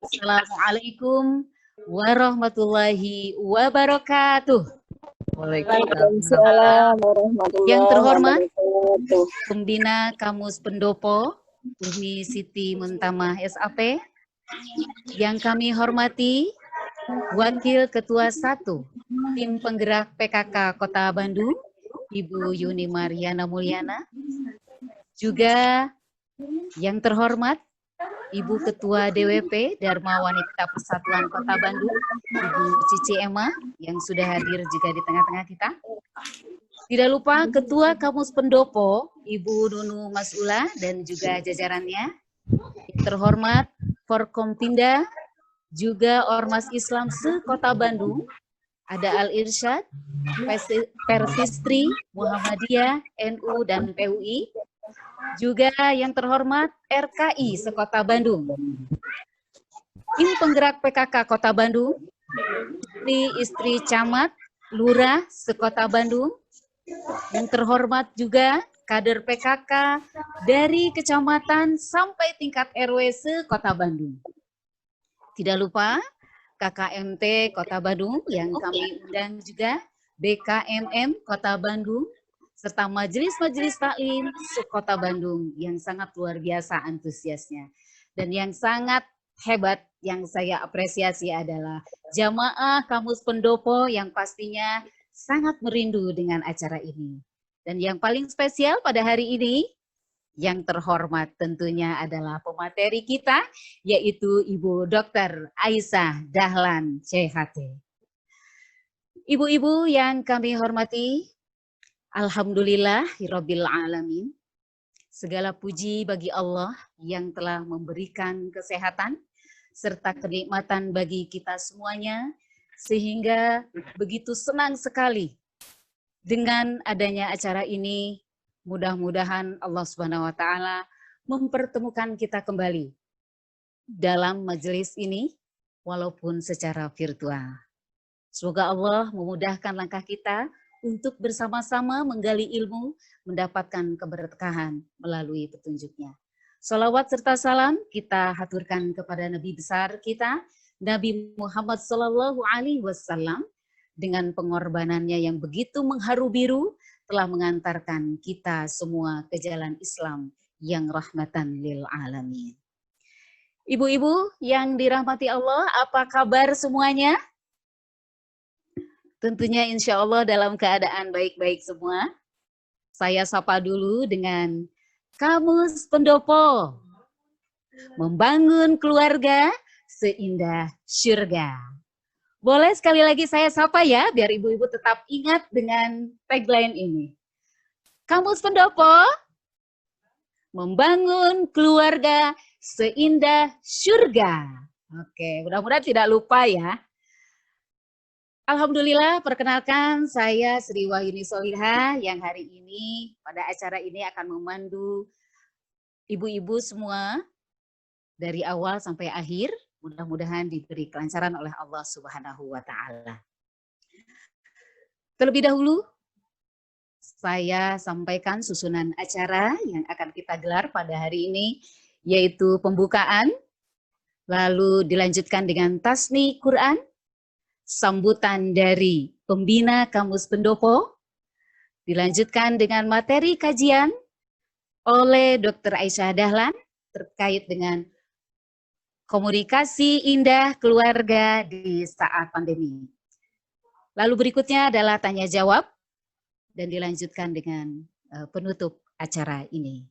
Assalamualaikum warahmatullahi wabarakatuh. Waalaikumsalam warahmatullahi Yang terhormat wabarakatuh. Pembina Kamus Pendopo Umi Siti Muntamah SAP. Yang kami hormati Wakil Ketua 1 Tim Penggerak PKK Kota Bandung, Ibu Yuni Mariana Mulyana. Juga yang terhormat Ibu Ketua DWP Dharma Wanita Persatuan Kota Bandung, Ibu Cici Emma, yang sudah hadir juga di tengah-tengah kita. Tidak lupa Ketua Kamus Pendopo, Ibu Nunu Masula, dan juga jajarannya. Yang terhormat Forkompinda, juga Ormas Islam se-Kota Bandung, ada Al-Irsyad, Persistri, Muhammadiyah, NU, dan PUI. Juga yang terhormat RKI se-Kota Bandung. Tim Penggerak PKK Kota Bandung, istri Camat, Lurah se-Kota Bandung. Yang terhormat juga kader PKK dari kecamatan sampai tingkat RW se-Kota Bandung. Tidak lupa KKMT Kota Bandung yang kami undang juga, BKMM Kota Bandung, serta majelis-majelis taklim se-Kota Bandung yang sangat luar biasa antusiasnya. Dan yang sangat hebat yang saya apresiasi adalah jamaah Kamus Pendopo yang pastinya sangat merindu dengan acara ini. Dan yang paling spesial pada hari ini, yang terhormat tentunya adalah pemateri kita, yaitu Ibu Dr. Aisyah Dahlan, CHT. Ibu-ibu yang kami hormati, Alhamdulillahirabbil alamin. Segala puji bagi Allah yang telah memberikan kesehatan serta kenikmatan bagi kita semuanya, sehingga begitu senang sekali dengan adanya acara ini. Mudah-mudahan Allah Subhanahu wa Ta'ala mempertemukan kita kembali dalam majelis ini, walaupun secara virtual. Semoga Allah memudahkan langkah kita untuk bersama-sama menggali ilmu, mendapatkan keberkahan melalui petunjuknya. Salawat serta salam kita haturkan kepada Nabi besar kita, Nabi Muhammad Sallallahu Alaihi Wasallam, dengan pengorbanannya yang begitu mengharu biru, telah mengantarkan kita semua ke jalan Islam yang rahmatan lil alamin. Ibu-ibu yang dirahmati Allah, apa kabar semuanya? Tentunya insya Allah dalam keadaan baik-baik semua. Saya sapa dulu dengan Kamus Pendopo. Membangun keluarga seindah syurga. Boleh sekali lagi saya sapa ya, biar ibu-ibu tetap ingat dengan tagline ini. Kamus Pendopo, membangun keluarga seindah syurga. Oke, mudah-mudahan tidak lupa ya. Alhamdulillah, perkenalkan saya Sri Wahyuni Solihah yang hari ini pada acara ini akan memandu ibu-ibu semua dari awal sampai akhir. Mudah-mudahan diberi kelancaran oleh Allah Subhanahu wa Ta'ala. Terlebih dahulu, saya sampaikan susunan acara yang akan kita gelar pada hari ini, yaitu pembukaan, lalu dilanjutkan dengan tasni Quran, sambutan dari pembina Kamus Pendopo, dilanjutkan dengan materi kajian oleh Dr. Aisyah Dahlan terkait dengan komunikasi indah keluarga di saat pandemi. Lalu berikutnya adalah tanya jawab dan dilanjutkan dengan penutup acara ini.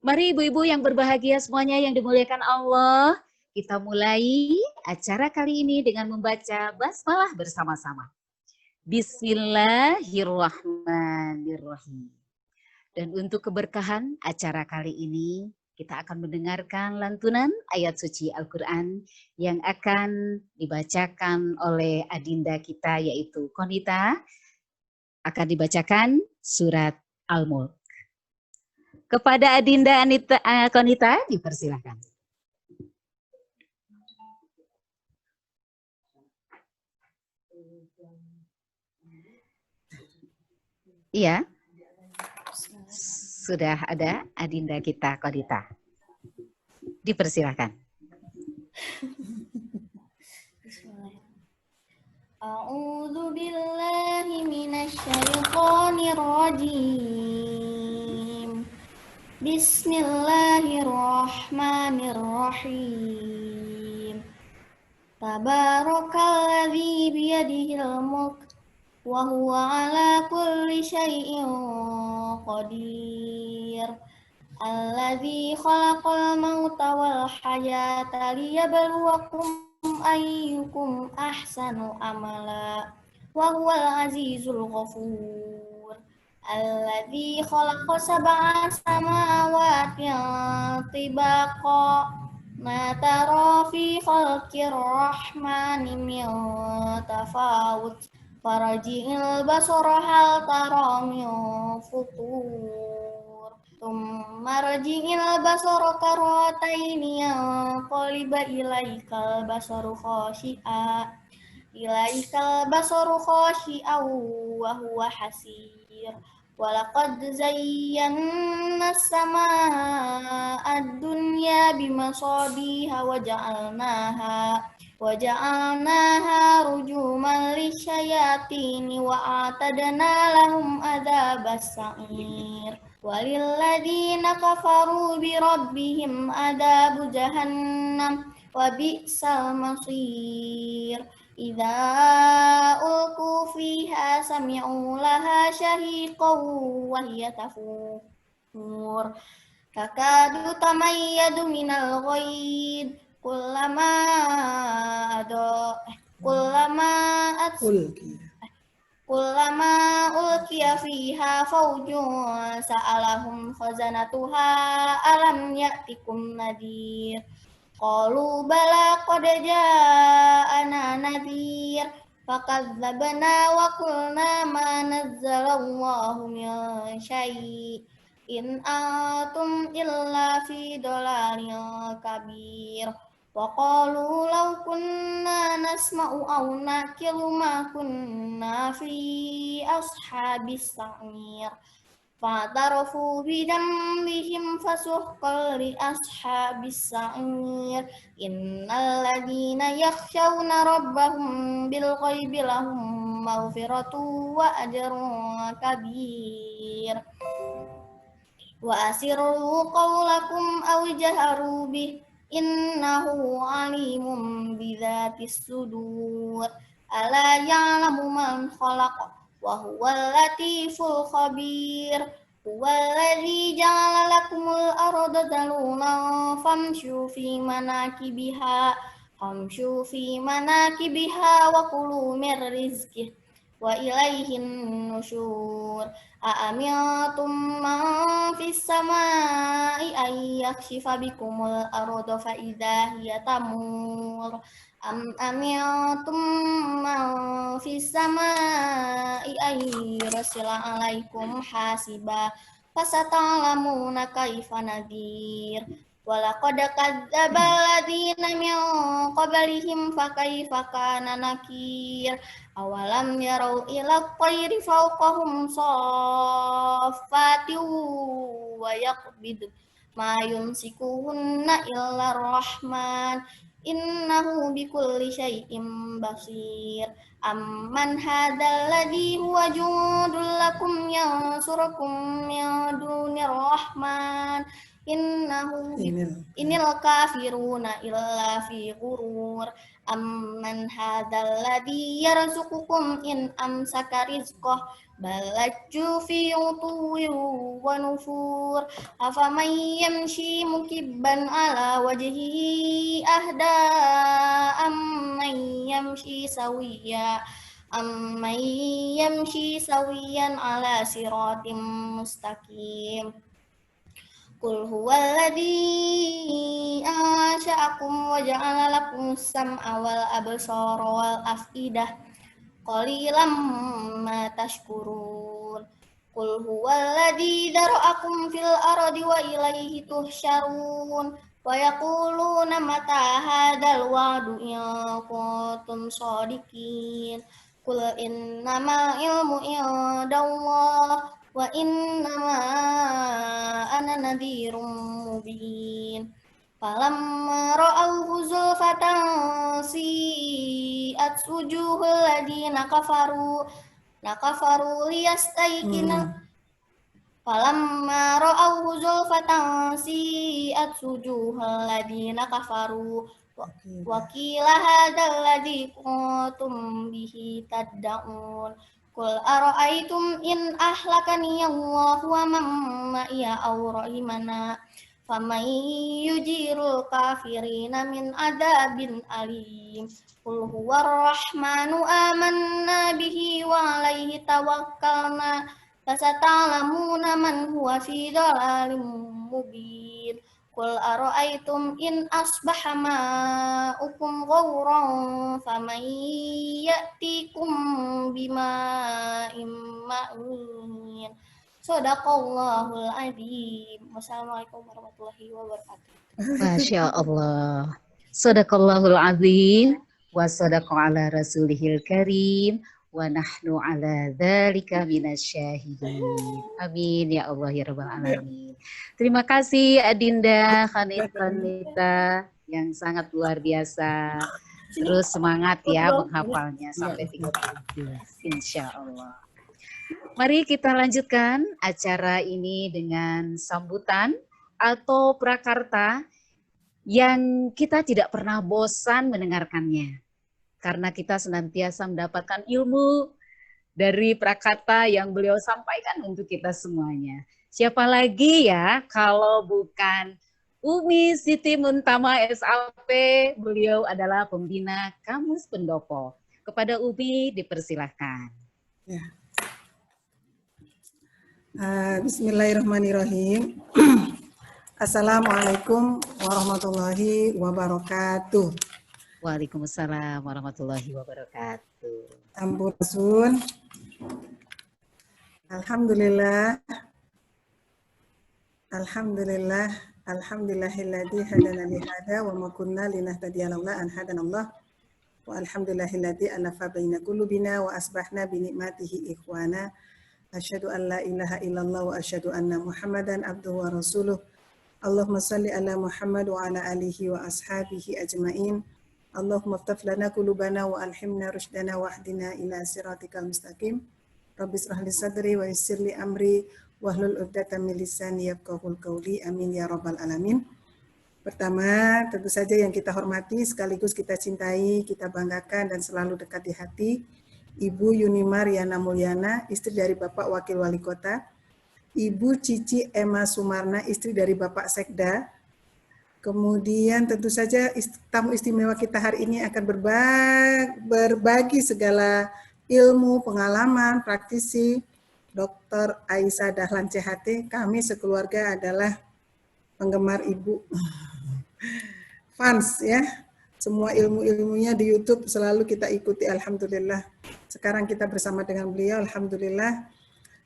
Mari ibu-ibu yang berbahagia semuanya yang dimuliakan Allah, kita mulai acara kali ini dengan membaca basmalah bersama-sama. Bismillahirrahmanirrahim. Dan untuk keberkahan acara kali ini, kita akan mendengarkan lantunan ayat suci Al-Quran yang akan dibacakan oleh adinda kita, yaitu Konita. Akan dibacakan surat Al-Mulk. Kepada adinda Konita, dipersilakan. Iya. Sudah ada adinda kita, Konita. Dipersilakan. A'udzu billahi minasy syaithanir rajim. Bismillahirrahmanirrahim. Tabarakalladzi biyadihil mulk wa huwa ala kulli syai'in qadir. Alladzi khalaqal mauta wal hayata liyabluwakum ayyukum ahsanu amala wa huwal azizul ghafur. Alladzi khalaqa sab'a samawati tibaqa ma tara fi khalqir rahmani min tafawut farji'il basara hal tara min futur thumma rji'il basara karrataini yanqaliba ilaikal basaru khashi'a wa huwa hasir. Walaqad zayyana as-samaa'a ad-dunya bimasabiha wa ja'alnaha rujuman lisyayatini wa a'tadna lahum adzabas sa'ir. Walilladzina kafaru bi rabbihim adzabu jahannam wa bi'sal masir. Idza ulqu fiha sami'u laha syahiqan wa hiya tafur takadu tamayyadu minal ghaid kullama ulqiya fiha fawjun sa'alahum khazanatuha alam ya'tikum nadhir. Qalu bala qad ja'ana nadhir fakadzabna wa qulna ma nazzalallahu min syai' in antum illa fi dhalalin kabir. Wa qalu law kunna nasma'u aw naqilu ma kunna fi ashabis sa'ir. Fa'tarafu bidambihim fasuhqan li ashabis sa'ir. Innal ladzina yakhshawna rabbahum bil ghaibi lahum maghfiratu wa ajrun kabir. Wa asirru qawlakum aw jaharu bih innahu alimun bidzatis sudur. Ala ya'lamu man khalaq wa huwal latiful khabir. Huwallazi ja'ala lakumul arda dalulan famshu fi manakibiha wa kulu mir rizqih wa ilaihin nusyur. A'amintum man fis samai ay yakhshifa bikumul arda fa idza hiya tamur. Am amintum man fis samai ay yursila alaikum hasiba fasata'lamuna kaifa nadhir. Walaqad kadzdzaba alladziina min qablihim fakaifa kana nakir. Awalam yarau ila tayri fawqahum saffati wa yaqbid ma yumsikuhunna illa rahman innahu bikulli syai'in basir. Amman hadzal ladzi huwa jundul lakum yansurukum min dunir rahman inil kafiruna illa fi ghurur. Amman hadzal ladzi yarzuqukum in amsaka rizqah bal lajju fi utuwin wa nufur. Afaman yamshi mukibban ala wajhihi ahda amman yamshi sawiyan ala siratim mustaqim. Qul huwallazi ansha'akum wa ja'ala lakumus sam'a wal absara wal af'idah qalilan ma tashkurun. Qul huwallazi dzara'akum fil ardi wa ilaihi tuhsyarun. Wa yaquluna mata hadzal wa'du in kuntum shadiqin. Qul innamal ilmu indallah wa innama ana nadhirum mubin. Falamma ra'awhu zulfatan si'at wujuhul ladina kafaru liyastayqina. Falamma ra'awhu zulfatan si'at wujuhul ladina kafaru wa qila hadzal ladzi kuntum bihi tad'un. Qul ara'aytum in ahlakani Allahu wa man ma'iya aw rahimana faman yujirul kafirina min adabin alim. Qul huwar rahmanu amanna bihi wa alaihi tawakkalna fasata'lamuna man huwa fi dhalalin mubin. Qul ara'aytum in asbaha ma'ukum ghauran faman ya'tikum bima'in ma'in. Shadaqallahul adzim. Wassalamualaikum warahmatullahi wabarakatuh. Masya Allah. Sadaqallahul azim wa sadaqa ala rasulihil karim wa nahnu ala dzalika minasyahidin. Amin ya Allah ya rabbal alamin. Terima kasih Adinda Khanita yang sangat luar biasa. Terus semangat ya menghafalnya sampai 30 insya Allah. Mari kita lanjutkan acara ini dengan sambutan atau prakarta yang kita tidak pernah bosan mendengarkannya. Karena kita senantiasa mendapatkan ilmu dari prakarta yang beliau sampaikan untuk kita semuanya. Siapa lagi ya kalau bukan Umi Siti Muntama SAP, beliau adalah pembina Kamus Pendopo. Kepada Umi dipersilahkan. Ya. Bismillahirrahmanirrahim. Assalamualaikum warahmatullahi wabarakatuh. Waalaikumsalam warahmatullahi wabarakatuh. Ampun. Alhamdulillah. Alhamdulillahilladzi hadana li hada wa ma kunna linahtadiya laula an hadanallah. Wa alhamdulillahilladzi alafa baina qulubina wa asbahna bi ni'matihi ikhwana. Asyhadu an la ilaha illallah wa asyhadu anna Muhammadan abduhu wa rasuluh. Allahumma salli ala Muhammad wa ala alihi wa ashabihi ajmain. Allahumma ftah lana qulubana wa alhimna rushdana wa ahdina ila siratikal mustaqim. Rabbi israh li sadri wa yassir li amri wahlul 'uqdatam min lisani yafqahul qawli. Amin ya rabbal alamin. Pertama, tentu saja yang kita hormati sekaligus kita cintai, kita banggakan dan selalu dekat di hati, Ibu Yuni Mariana Mulyana, istri dari Bapak Wakil Wali Kota, Ibu Cici Emma Sumarna, istri dari Bapak Sekda. Kemudian tentu saja tamu istimewa kita hari ini akan berbagi segala ilmu, pengalaman, praktisi, Dr. Aisyah Dahlan CHT. Kami sekeluarga adalah penggemar Ibu, fans ya. Semua ilmu-ilmunya di YouTube selalu kita ikuti, alhamdulillah. Sekarang kita bersama dengan beliau, alhamdulillah.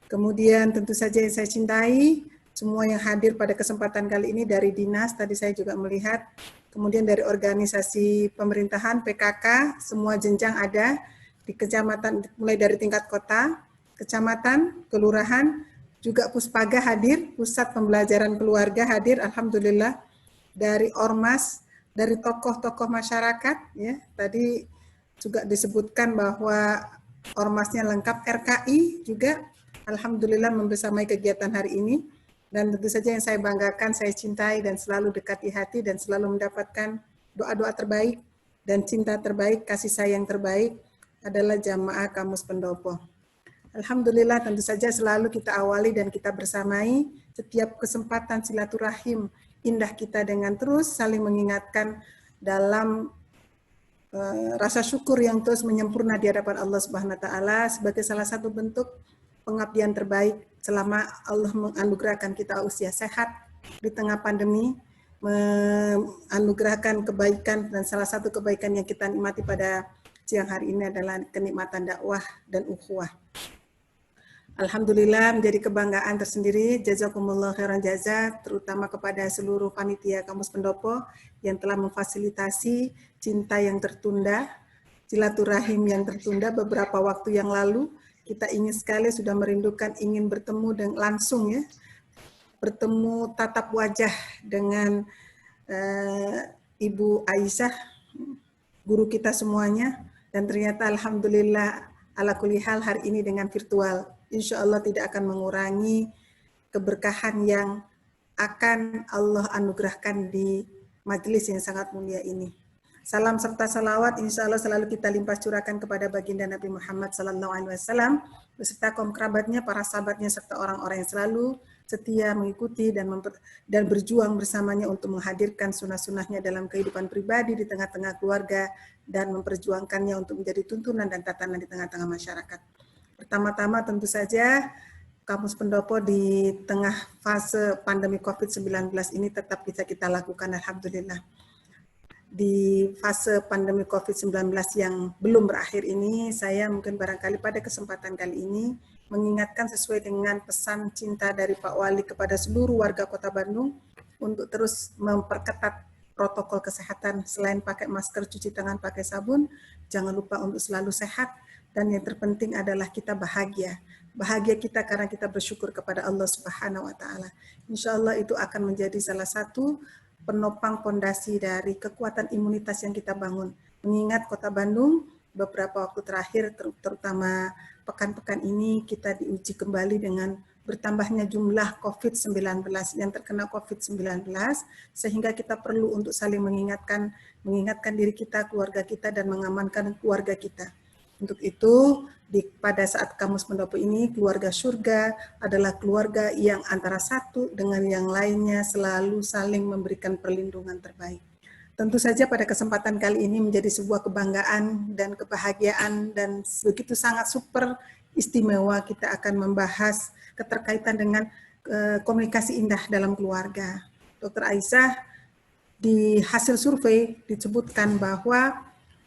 Kemudian tentu saja yang saya cintai, semua yang hadir pada kesempatan kali ini dari dinas, tadi saya juga melihat, kemudian dari organisasi pemerintahan, PKK, semua jenjang ada di kecamatan, mulai dari tingkat kota, kecamatan, kelurahan, juga Puspaga hadir, Pusat Pembelajaran Keluarga hadir, alhamdulillah, dari Ormas, dari tokoh-tokoh masyarakat, ya tadi juga disebutkan bahwa ormasnya lengkap, RKI juga, alhamdulillah membersamai kegiatan hari ini, dan tentu saja yang saya banggakan, saya cintai dan selalu dekat di hati dan selalu mendapatkan doa-doa terbaik dan cinta terbaik, kasih sayang terbaik adalah jamaah Kamus Pendopo. Alhamdulillah tentu saja selalu kita awali dan kita bersamai setiap kesempatan silaturahim indah kita dengan terus saling mengingatkan dalam rasa syukur yang terus menyempurna di hadapan Allah Subhanahu wa taala sebagai salah satu bentuk pengabdian terbaik selama Allah menganugerahkan kita usia sehat di tengah pandemi, menganugerahkan kebaikan, dan salah satu kebaikan yang kita nikmati pada siang hari ini adalah kenikmatan dakwah dan ukhuwah. Alhamdulillah menjadi kebanggaan tersendiri, jazakumullah khairan jaza, terutama kepada seluruh panitia Kamus Pendopo yang telah memfasilitasi cinta yang tertunda, silaturahim yang tertunda beberapa waktu yang lalu. Kita ingin sekali, sudah merindukan, ingin bertemu dan langsung ya, bertemu tatap wajah dengan Ibu Aisyah, guru kita semuanya, dan ternyata alhamdulillah ala kulli hal hari ini dengan virtual. Insya Allah tidak akan mengurangi keberkahan yang akan Allah anugerahkan di majelis yang sangat mulia ini. Salam serta salawat insya Allah selalu kita limpah curahkan kepada baginda Nabi Muhammad SAW beserta kaum kerabatnya, para sahabatnya, serta orang-orang yang selalu setia mengikuti dan berjuang bersamanya untuk menghadirkan sunnah-sunnahnya dalam kehidupan pribadi di tengah-tengah keluarga dan memperjuangkannya untuk menjadi tuntunan dan tatanan di tengah-tengah masyarakat. Pertama-tama tentu saja Kampus Pendopo di tengah fase pandemi COVID-19 ini tetap bisa kita lakukan, alhamdulillah. Di fase pandemi COVID-19 yang belum berakhir ini, saya mungkin barangkali pada kesempatan kali ini mengingatkan sesuai dengan pesan cinta dari Pak Wali kepada seluruh warga Kota Bandung untuk terus memperketat protokol kesehatan. Selain pakai masker, cuci tangan, pakai sabun, jangan lupa untuk selalu sehat, dan yang terpenting adalah kita bahagia. Bahagia kita karena kita bersyukur kepada Allah Subhanahu wa Ta'ala. Insya Allah itu akan menjadi salah satu penopang pondasi dari kekuatan imunitas yang kita bangun. Mengingat Kota Bandung beberapa waktu terakhir, terutama pekan-pekan ini, kita diuji kembali dengan bertambahnya jumlah COVID-19 yang terkena COVID-19, sehingga kita perlu untuk saling mengingatkan diri kita, keluarga kita, dan mengamankan keluarga kita. Untuk itu, pada saat Kamus Pendopo ini, keluarga surga adalah keluarga yang antara satu dengan yang lainnya selalu saling memberikan perlindungan terbaik. Tentu saja pada kesempatan kali ini menjadi sebuah kebanggaan dan kebahagiaan dan begitu sangat super istimewa kita akan membahas keterkaitan dengan komunikasi indah dalam keluarga. Dr. Aisyah, di hasil survei disebutkan bahwa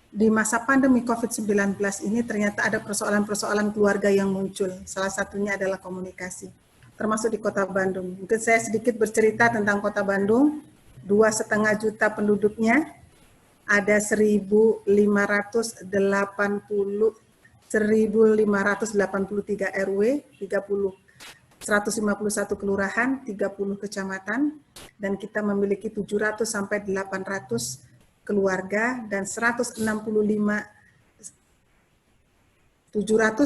di masa pandemi COVID-19 ini ternyata ada persoalan-persoalan keluarga yang muncul. Salah satunya adalah komunikasi, termasuk di Kota Bandung. Mungkin saya sedikit bercerita tentang Kota Bandung. 2,5 juta penduduknya, ada 1.583 RW, 151 kelurahan, 30 kecamatan, dan kita memiliki 700 sampai 800 keluarga dan 700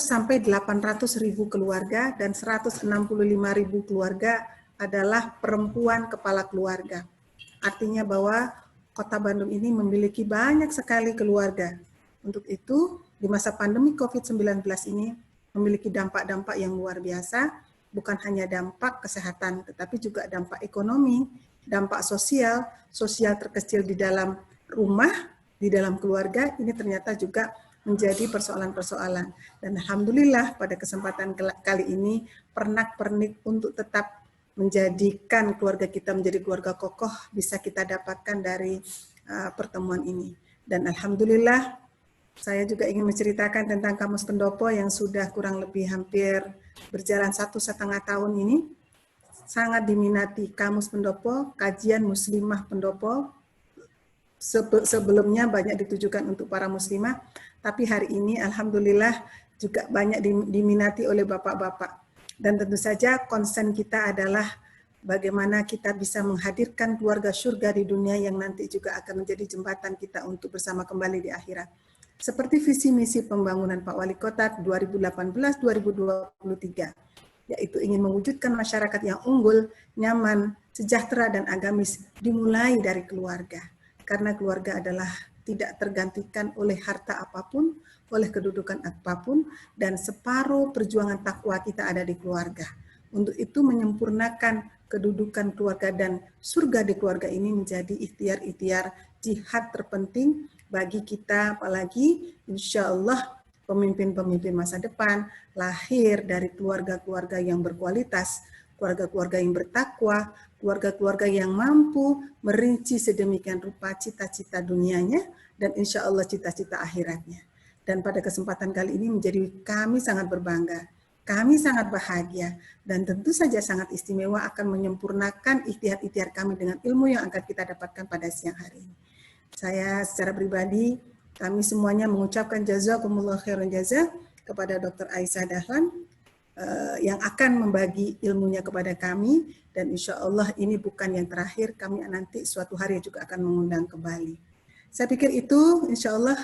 sampai 800 ribu keluarga dan 165 ribu keluarga adalah perempuan kepala keluarga. Artinya bahwa Kota Bandung ini memiliki banyak sekali keluarga. Untuk itu, di masa pandemi COVID-19 ini memiliki dampak-dampak yang luar biasa, bukan hanya dampak kesehatan, tetapi juga dampak ekonomi, dampak sosial terkecil di dalam rumah, di dalam keluarga, ini ternyata juga menjadi persoalan-persoalan. Dan alhamdulillah pada kesempatan kali ini pernak-pernik untuk tetap menjadikan keluarga kita menjadi keluarga kokoh bisa kita dapatkan dari pertemuan ini. Dan alhamdulillah saya juga ingin menceritakan tentang Kamus Pendopo yang sudah kurang lebih hampir berjalan 1,5 tahun ini. Sangat diminati Kamus Pendopo, kajian Muslimah Pendopo. Sebelumnya banyak ditujukan untuk para muslimah, tapi hari ini alhamdulillah juga banyak diminati oleh bapak-bapak. Dan tentu saja konsen kita adalah bagaimana kita bisa menghadirkan keluarga surga di dunia yang nanti juga akan menjadi jembatan kita untuk bersama kembali di akhirat. Seperti visi misi pembangunan Pak Wali Kota 2018-2023, yaitu ingin mewujudkan masyarakat yang unggul, nyaman, sejahtera, dan agamis dimulai dari keluarga. Karena keluarga adalah tidak tergantikan oleh harta apapun, oleh kedudukan apapun, dan separuh perjuangan takwa kita ada di keluarga. Untuk itu menyempurnakan kedudukan keluarga dan surga di keluarga ini menjadi ikhtiar-ikhtiar jihad terpenting bagi kita, apalagi insya Allah pemimpin-pemimpin masa depan lahir dari keluarga-keluarga yang berkualitas, keluarga-keluarga yang bertakwa, keluarga-keluarga yang mampu merinci sedemikian rupa cita-cita dunianya dan insya Allah cita-cita akhiratnya. Dan pada kesempatan kali ini menjadi kami sangat berbangga, kami sangat bahagia, dan tentu saja sangat istimewa akan menyempurnakan ikhtiar-ikhtiar kami dengan ilmu yang akan kita dapatkan pada siang hari ini. Saya secara pribadi, kami semuanya mengucapkan jazakumullah khairan jazak kepada Dr. Aisyah Dahlan, yang akan membagi ilmunya kepada kami, dan insya Allah ini bukan yang terakhir, kami nanti suatu hari juga akan mengundang kembali. Saya pikir itu insya Allah.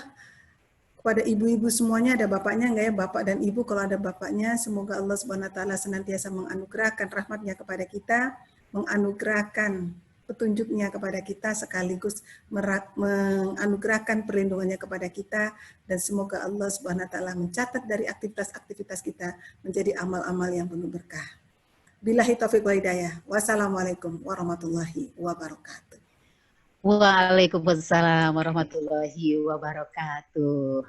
Kepada ibu-ibu semuanya, ada bapaknya enggak ya, bapak dan ibu? Kalau ada bapaknya, semoga Allah Subhanahu wa taala senantiasa menganugerahkan rahmatnya kepada kita, menganugerahkan petunjuknya kepada kita, sekaligus menganugerahkan perlindungannya kepada kita, dan semoga Allah Subhanahu wa taala mencatat dari aktivitas-aktivitas kita menjadi amal-amal yang penuh berkah. Billahi taufiq wal hidayah. Wassalamualaikum warahmatullahi wabarakatuh. Waalaikumsalam warahmatullahi wabarakatuh.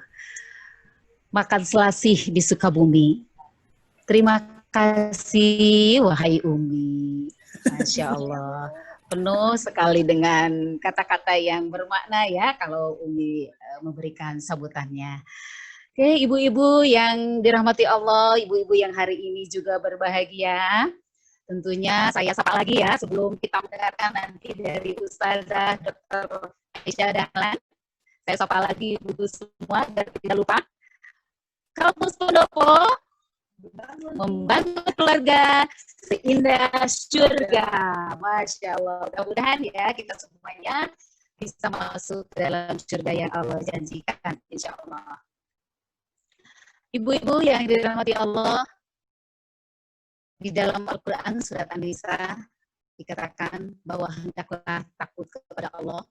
Makan selasih di Sukabumi. Terima kasih, wahai Umi. Masya Allah. Penuh sekali dengan kata-kata yang bermakna ya, kalau Umi memberikan sambutannya. Oke, ibu-ibu yang dirahmati Allah, ibu-ibu yang hari ini juga berbahagia. Tentunya saya sapa lagi ya sebelum kita mendengarkan nanti dari Ustazah Dr. Aisyah Dahlan. Saya sapa lagi ibu semua dan tidak lupa. Kampus Pendopo membangun keluarga seindah surga. Masya Allah. Mudah-mudahan ya kita semuanya bisa masuk dalam surga yang Allah janjikan. Insya Allah. Ibu-ibu yang dirahmati Allah, di dalam Al-Quran surat An-Nisa dikatakan bahwa hendaklah takut kepada Allah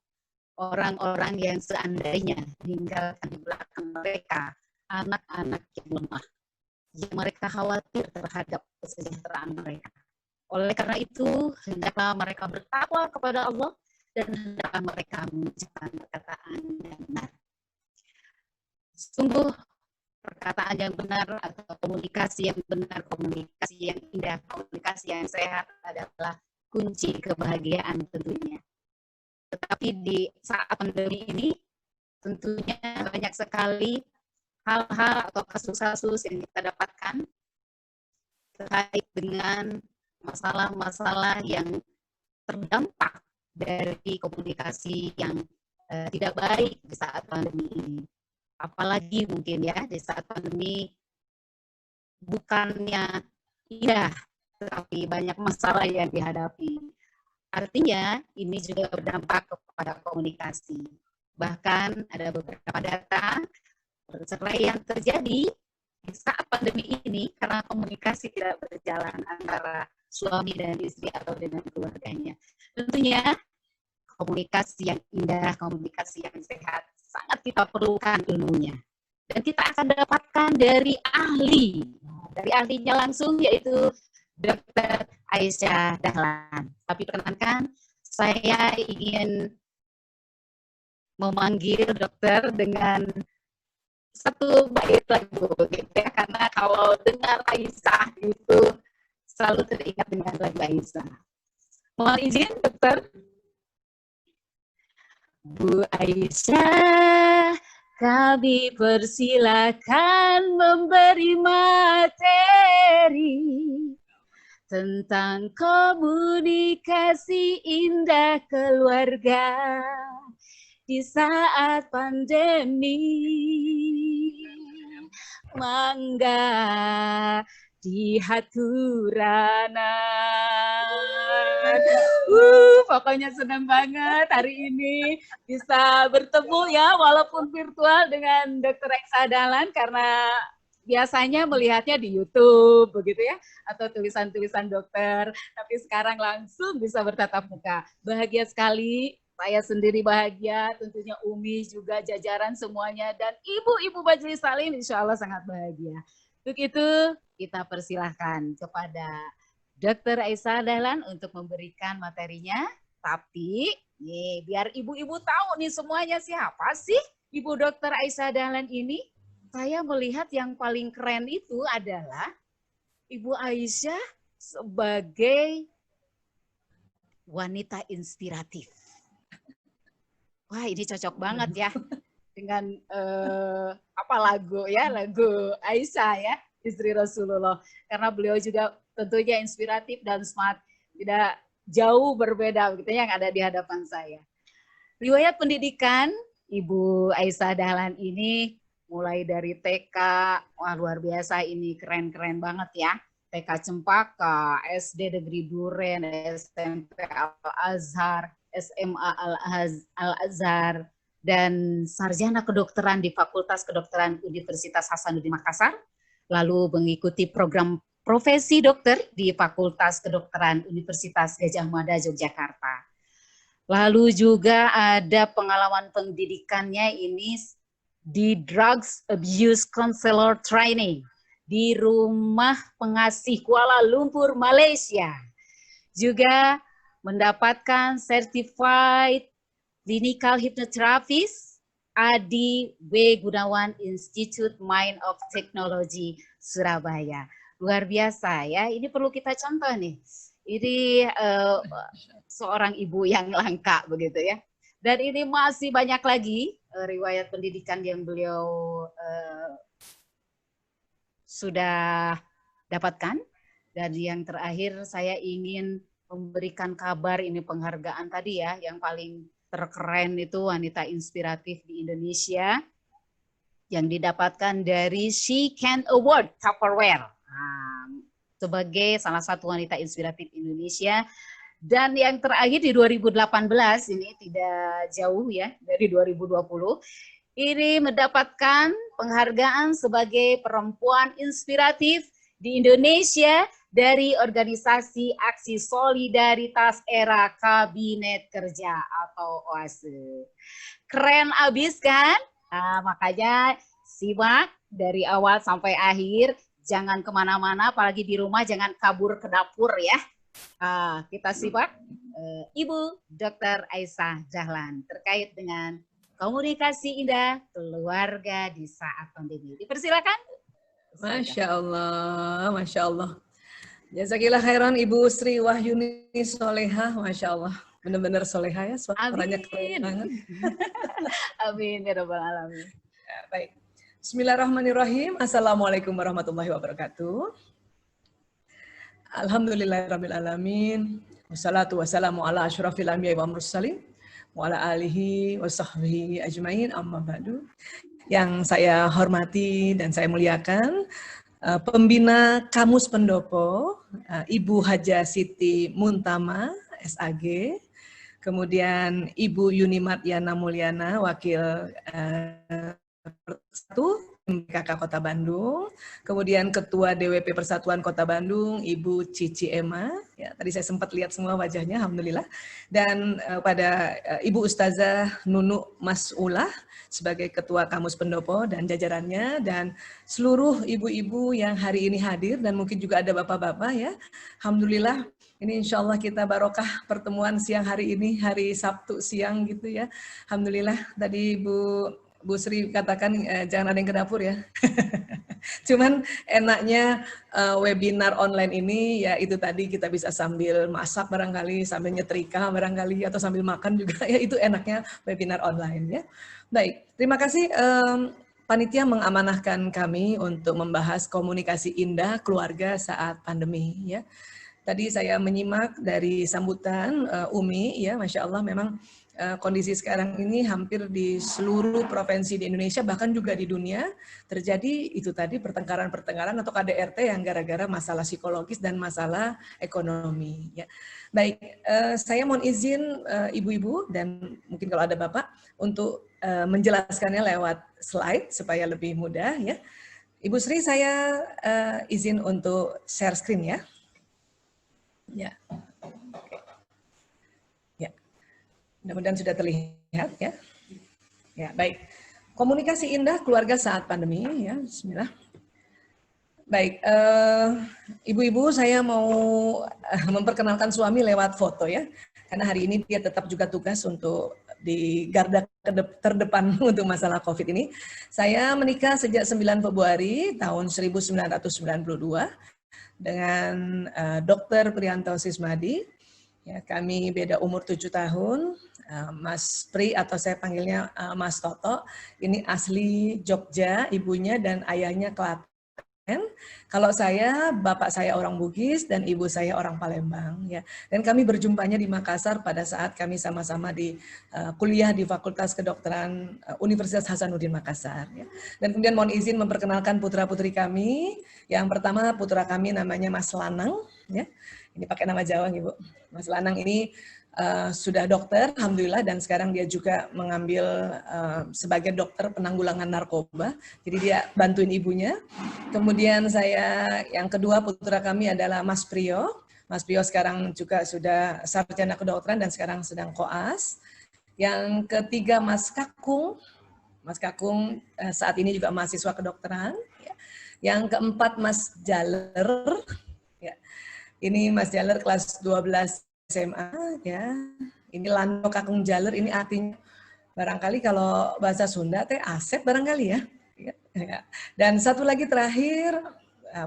orang-orang yang seandainya meninggalkan di belakang mereka anak-anak yang lemah, yang mereka khawatir terhadap kesejahteraan mereka. Oleh karena itu, hendaklah mereka bertakwa kepada Allah dan hendaklah mereka mengucapkan perkataan yang benar. Sungguh perkataan yang benar atau komunikasi yang benar, komunikasi yang indah, komunikasi yang sehat adalah kunci kebahagiaan tentunya. Tetapi di saat pandemi ini tentunya banyak sekali hal-hal atau kasus-kasus yang kita dapatkan terkait dengan masalah-masalah yang terdampak dari komunikasi yang tidak baik di saat pandemi ini. Apalagi mungkin ya di saat pandemi bukannya indah, tetapi banyak masalah yang dihadapi. Artinya ini juga berdampak kepada komunikasi. Bahkan ada beberapa data perceraian terjadi di saat pandemi ini karena komunikasi tidak berjalan antara suami dan istri atau dengan keluarganya. Tentunya komunikasi yang indah, komunikasi yang sehat sangat kita perlukan ilmunya. Dan kita akan dapatkan dari ahli. Dari ahlinya langsung yaitu Dr. Aisyah Dahlan. Tapi perkenankan saya ingin memanggil dokter dengan satu bait lagu gitu ya, karena kalau dengar Aisyah itu selalu teringat dengan lagu Aisyah. Mohon izin dokter. Bu Aisyah, kami persilakan memberi materi tentang komunikasi indah keluarga di saat pandemi. Mangga dihaturana. Pokoknya senang banget hari ini bisa bertemu ya walaupun virtual dengan Dr. Aisyah Dahlan, karena biasanya melihatnya di YouTube begitu ya, atau tulisan-tulisan dokter, tapi sekarang langsung bisa bertatap muka. Bahagia sekali, saya sendiri bahagia, tentunya Umi juga, jajaran semuanya, dan ibu-ibu Majelis Salim insya Allah sangat bahagia. Untuk itu kita persilahkan kepada Dr. Aisyah Dahlan untuk memberikan materinya. Tapi nih, biar ibu-ibu tahu nih semuanya siapa sih Ibu Dr. Aisyah Dahlan ini. Saya melihat yang paling keren itu adalah Ibu Aisyah sebagai wanita inspiratif. Wah, ini cocok banget ya dengan lagu Aisyah ya, istri Rasulullah. Karena beliau juga tentunya inspiratif dan smart, tidak jauh berbeda gitu yang ada di hadapan saya. Riwayat pendidikan Ibu Aisyah Dahlan ini mulai dari TK, wah luar biasa ini, keren-keren banget ya. TK Cempaka, SD Negeri Duren, SMP Al-Azhar, SMA Al-Azhar, dan sarjana kedokteran di Fakultas Kedokteran Universitas Hasanuddin Makassar, lalu mengikuti program profesi dokter di Fakultas Kedokteran Universitas Gadjah Mada Yogyakarta. Lalu juga ada pengalaman pendidikannya ini di Drugs Abuse Counselor Training di Rumah Pengasih Kuala Lumpur, Malaysia. Juga mendapatkan Certified Clinical Hypnotherapist Adi W. Gunawan Institute Mind of Technology, Surabaya. Luar biasa ya, ini perlu kita contoh nih. Ini seorang ibu yang langka begitu ya. Dan ini masih banyak lagi riwayat pendidikan yang beliau sudah dapatkan. Dan yang terakhir saya ingin memberikan kabar, ini penghargaan tadi ya, yang paling terkeren itu wanita inspiratif di Indonesia yang didapatkan dari She Can Award Tupperware sebagai salah satu wanita inspiratif Indonesia. Dan yang terakhir di 2018, ini tidak jauh ya dari 2020, ini mendapatkan penghargaan sebagai perempuan inspiratif di Indonesia dari organisasi Aksi Solidaritas Era Kabinet Kerja atau OASE. Keren abis kan? Nah, makanya simak dari awal sampai akhir, jangan kemana-mana, apalagi di rumah jangan kabur ke dapur ya. Kita simak Ibu Dr. Aisyah Dahlan terkait dengan komunikasi indah keluarga di saat pandemi. Dipersilakan. Masya Allah, Masya Allah. Jazakillah khairan Ibu Sri Wahyuni Solehah, Masya Allah. Benar-benar soleha ya, suaranya keren banget. Amin ya rabbal alamin. Ya, baik. Bismillahirrahmanirrahim. Assalamualaikum warahmatullahi wabarakatuh. Alhamdulillahirabbil alamin. Wassalatu wassalamu ala asyrafil anbiya'i wal mursalin wa ala alihi wa sahbihi ajmain, amma ba'du. Yang saya hormati dan saya muliakan pembina Kamus Pendopo, Ibu Haja Siti Muntama, SAG, kemudian Ibu Yunimat Yana Mulyana, Wakil 1 MKK Kota Bandung, kemudian Ketua DWP Persatuan Kota Bandung, Ibu Cici Emma, ya, tadi saya sempat lihat semua wajahnya, Alhamdulillah, dan pada Ibu Ustazah Nunu Mas'ulah sebagai Ketua Kamus Pendopo dan jajarannya, dan seluruh ibu-ibu yang hari ini hadir, dan mungkin juga ada bapak-bapak ya, Alhamdulillah, ini insya Allah kita barokah pertemuan siang hari ini, hari Sabtu siang gitu ya, Alhamdulillah, tadi Bu Sri katakan jangan ada yang ke dapur ya. Cuman enaknya webinar online ini ya itu tadi kita bisa sambil masak barangkali, sambil nyetrika barangkali, atau sambil makan juga ya, itu enaknya webinar online ya. Baik, terima kasih panitia mengamanahkan kami untuk membahas komunikasi indah keluarga saat pandemi ya. Tadi saya menyimak dari sambutan Umi ya, Masya Allah memang kondisi sekarang ini hampir di seluruh provinsi di Indonesia, bahkan juga di dunia, terjadi itu tadi pertengkaran-pertengkaran atau KDRT yang gara-gara masalah psikologis dan masalah ekonomi. Ya. Baik, saya mohon izin ibu-ibu dan mungkin kalau ada bapak untuk menjelaskannya lewat slide supaya lebih mudah. Ya. Ibu Sri, saya izin untuk share screen ya. Ya. Mudah-mudahan sudah terlihat ya. Ya, baik. Komunikasi indah keluarga saat pandemi ya. Bismillah. Baik, ibu-ibu saya mau memperkenalkan suami lewat foto ya. Karena hari ini dia tetap juga tugas untuk di garda terdepan untuk masalah COVID ini. Saya menikah sejak 9 Februari tahun 1992 dengan Dr. Priyanto Sismadi. Ya, kami beda umur 7 tahun, Mas Pri atau saya panggilnya Mas Toto, ini asli Jogja, ibunya dan ayahnya Klaten. Kalau saya, bapak saya orang Bugis dan ibu saya orang Palembang, ya. Dan kami berjumpanya di Makassar pada saat kami sama-sama di kuliah di Fakultas Kedokteran Universitas Hasanuddin Makassar. Ya. Dan kemudian mohon izin memperkenalkan putra-putri kami. Yang pertama putra kami namanya Mas Lanang, ya. Ini pakai nama Jawa, Ibu. Mas Lanang ini sudah dokter, alhamdulillah, dan sekarang dia juga mengambil sebagai dokter penanggulangan narkoba. Jadi dia bantuin ibunya. Kemudian yang kedua putra kami adalah Mas Priyo. Mas Priyo sekarang juga sudah sarjana kedokteran dan sekarang sedang koas. Yang ketiga Mas Kakung. Mas Kakung saat ini juga mahasiswa kedokteran. Yang keempat Mas Jaler. Ini Mas Jaler kelas 12 SMA, ya. Ini Lando Kakung Jaler, ini artinya barangkali kalau bahasa Sunda teh aset barangkali ya. Dan satu lagi terakhir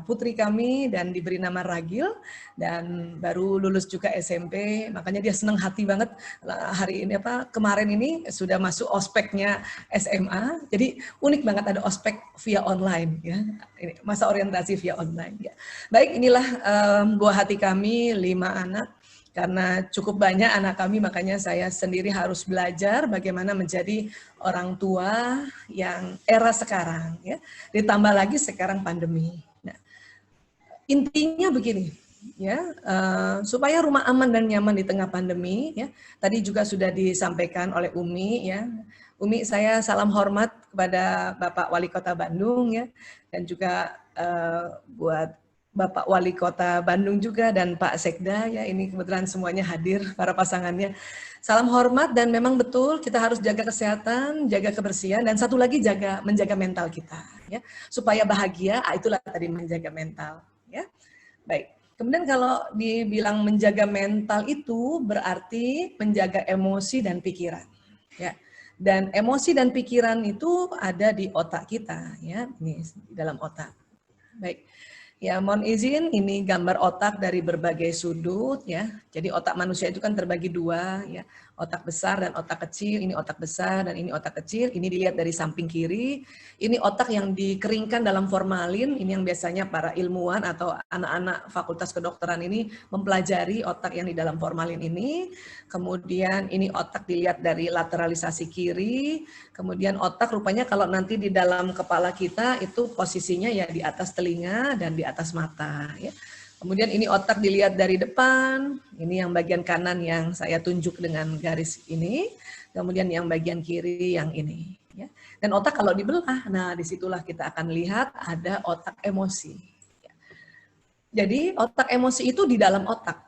putri kami dan diberi nama Ragil dan baru lulus juga SMP, makanya dia senang hati banget hari ini kemarin ini sudah masuk ospeknya SMA. Jadi unik banget ada ospek via online ya. Ini masa orientasi via online ya. Baik, inilah buah hati kami 5 anak. Karena cukup banyak anak kami, makanya saya sendiri harus belajar bagaimana menjadi orang tua yang era sekarang. Ya. Ditambah lagi sekarang pandemi. Nah, intinya begini, ya, supaya rumah aman dan nyaman di tengah pandemi. Ya. Tadi juga sudah disampaikan oleh Umi. Ya. Umi, saya salam hormat kepada Bapak Wali Kota Bandung, ya, dan juga buat Bapak Wali Kota Bandung juga dan Pak Sekda, ya, ini kebetulan semuanya hadir para pasangannya. Salam hormat dan memang betul kita harus jaga kesehatan, jaga kebersihan dan satu lagi menjaga mental kita, ya, supaya bahagia. Itulah tadi menjaga mental, ya. Baik. Kemudian kalau dibilang menjaga mental itu berarti menjaga emosi dan pikiran, ya. Dan emosi dan pikiran itu ada di otak kita, ya, ini di dalam otak. Baik. Ya, mohon izin, ini gambar otak dari berbagai sudut, ya. Jadi otak manusia itu kan terbagi 2, ya. Otak besar dan otak kecil. Ini otak besar dan ini otak kecil. Ini dilihat dari samping kiri. Ini otak yang dikeringkan dalam formalin. Ini yang biasanya para ilmuwan atau anak-anak fakultas kedokteran ini mempelajari otak yang di dalam formalin ini. Kemudian ini otak dilihat dari lateralisasi kiri. Kemudian otak rupanya kalau nanti di dalam kepala kita itu posisinya ya di atas telinga dan di atas mata, ya. Kemudian ini otak dilihat dari depan, ini yang bagian kanan yang saya tunjuk dengan garis ini, kemudian yang bagian kiri yang ini, ya. Dan otak kalau dibelah, nah disitulah kita akan lihat ada otak emosi. Jadi otak emosi itu di dalam otak.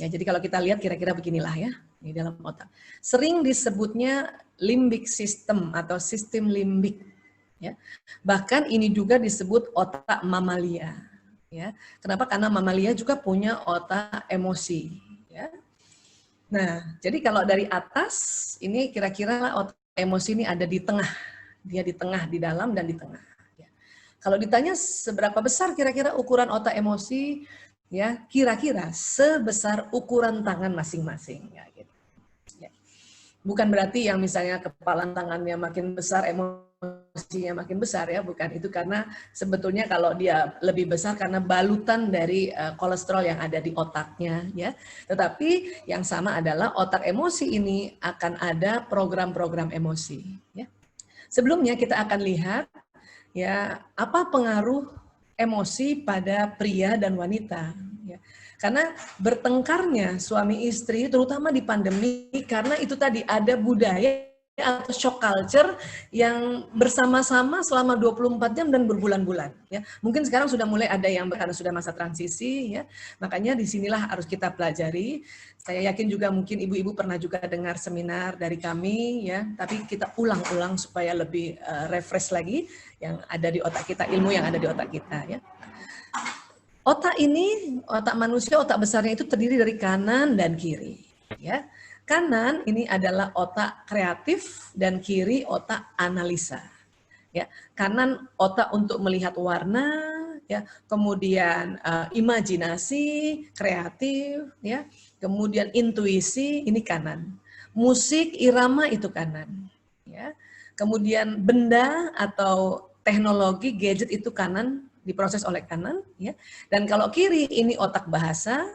Ya, jadi kalau kita lihat kira-kira beginilah ya, di dalam otak. Sering disebutnya limbic system atau sistem limbik. Ya. Bahkan ini juga disebut otak mamalia. Ya. Kenapa? Karena mamalia juga punya otak emosi. Ya. Nah, jadi kalau dari atas, ini kira-kira otak emosi ini ada di tengah. Dia di tengah, di dalam dan di tengah. Ya. Kalau ditanya seberapa besar kira-kira ukuran otak emosi, ya kira-kira sebesar ukuran tangan masing-masing. Ya, gitu. Ya. Bukan berarti yang misalnya kepalan tangannya makin besar, emosinya makin besar, ya, bukan. Itu karena sebetulnya kalau dia lebih besar karena balutan dari kolesterol yang ada di otaknya, ya. Tetapi yang sama adalah otak emosi ini akan ada program-program emosi, ya. Sebelumnya kita akan lihat ya apa pengaruh emosi pada pria dan wanita, ya. Karena bertengkarnya suami istri terutama di pandemi karena itu tadi ada budaya atau shock culture yang bersama-sama selama 24 jam dan berbulan-bulan, ya. Mungkin sekarang sudah mulai ada yang karena sudah masa transisi, ya. Makanya disinilah harus kita pelajari. Saya yakin juga mungkin ibu-ibu pernah juga dengar seminar dari kami, ya. Tapi kita ulang-ulang supaya lebih refresh lagi yang ada di otak kita, ilmu yang ada di otak kita, ya. Otak ini, otak manusia, otak besarnya itu terdiri dari kanan dan kiri, ya. Kanan ini adalah otak kreatif dan kiri otak analisa. Ya, kanan otak untuk melihat warna, ya, kemudian imajinasi, kreatif, ya, kemudian intuisi ini kanan. Musik, irama itu kanan, ya. Kemudian benda atau teknologi, gadget itu kanan, diproses oleh kanan, ya. Dan kalau kiri ini otak bahasa,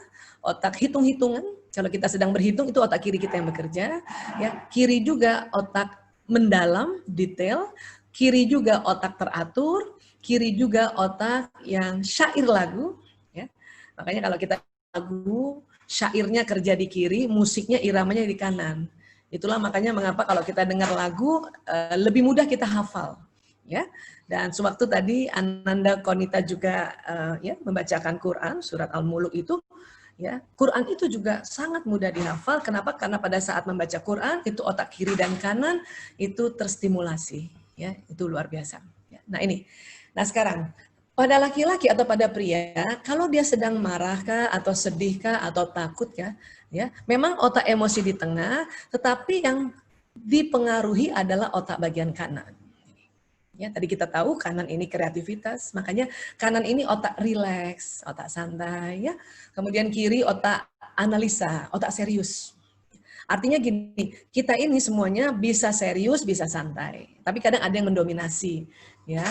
otak hitung-hitungan. Kalau kita sedang berhitung itu otak kiri kita yang bekerja, ya. Kiri juga otak mendalam, detail. Kiri juga otak teratur. Kiri juga otak yang syair lagu, ya. Makanya kalau kita lagu, syairnya kerja di kiri, musiknya iramanya di kanan. Itulah makanya mengapa kalau kita dengar lagu lebih mudah kita hafal, ya. Dan sewaktu tadi Ananda Konita juga ya membacakan Quran surat Al-Muluk itu, ya, Quran itu juga sangat mudah dihafal. Kenapa? Karena pada saat membaca Quran itu otak kiri dan kanan itu terstimulasi, ya, itu luar biasa. Ya. Nah ini, nah sekarang pada laki-laki atau pada pria, kalau dia sedang marahkah atau sedihkah atau takutkah, ya, memang otak emosi di tengah, tetapi yang dipengaruhi adalah otak bagian kanan. Ya, tadi kita tahu kanan ini kreativitas, makanya kanan ini otak rileks, otak santai, ya. Kemudian kiri otak analisa, otak serius. Artinya gini, kita ini semuanya bisa serius, bisa santai, tapi kadang ada yang mendominasi, ya.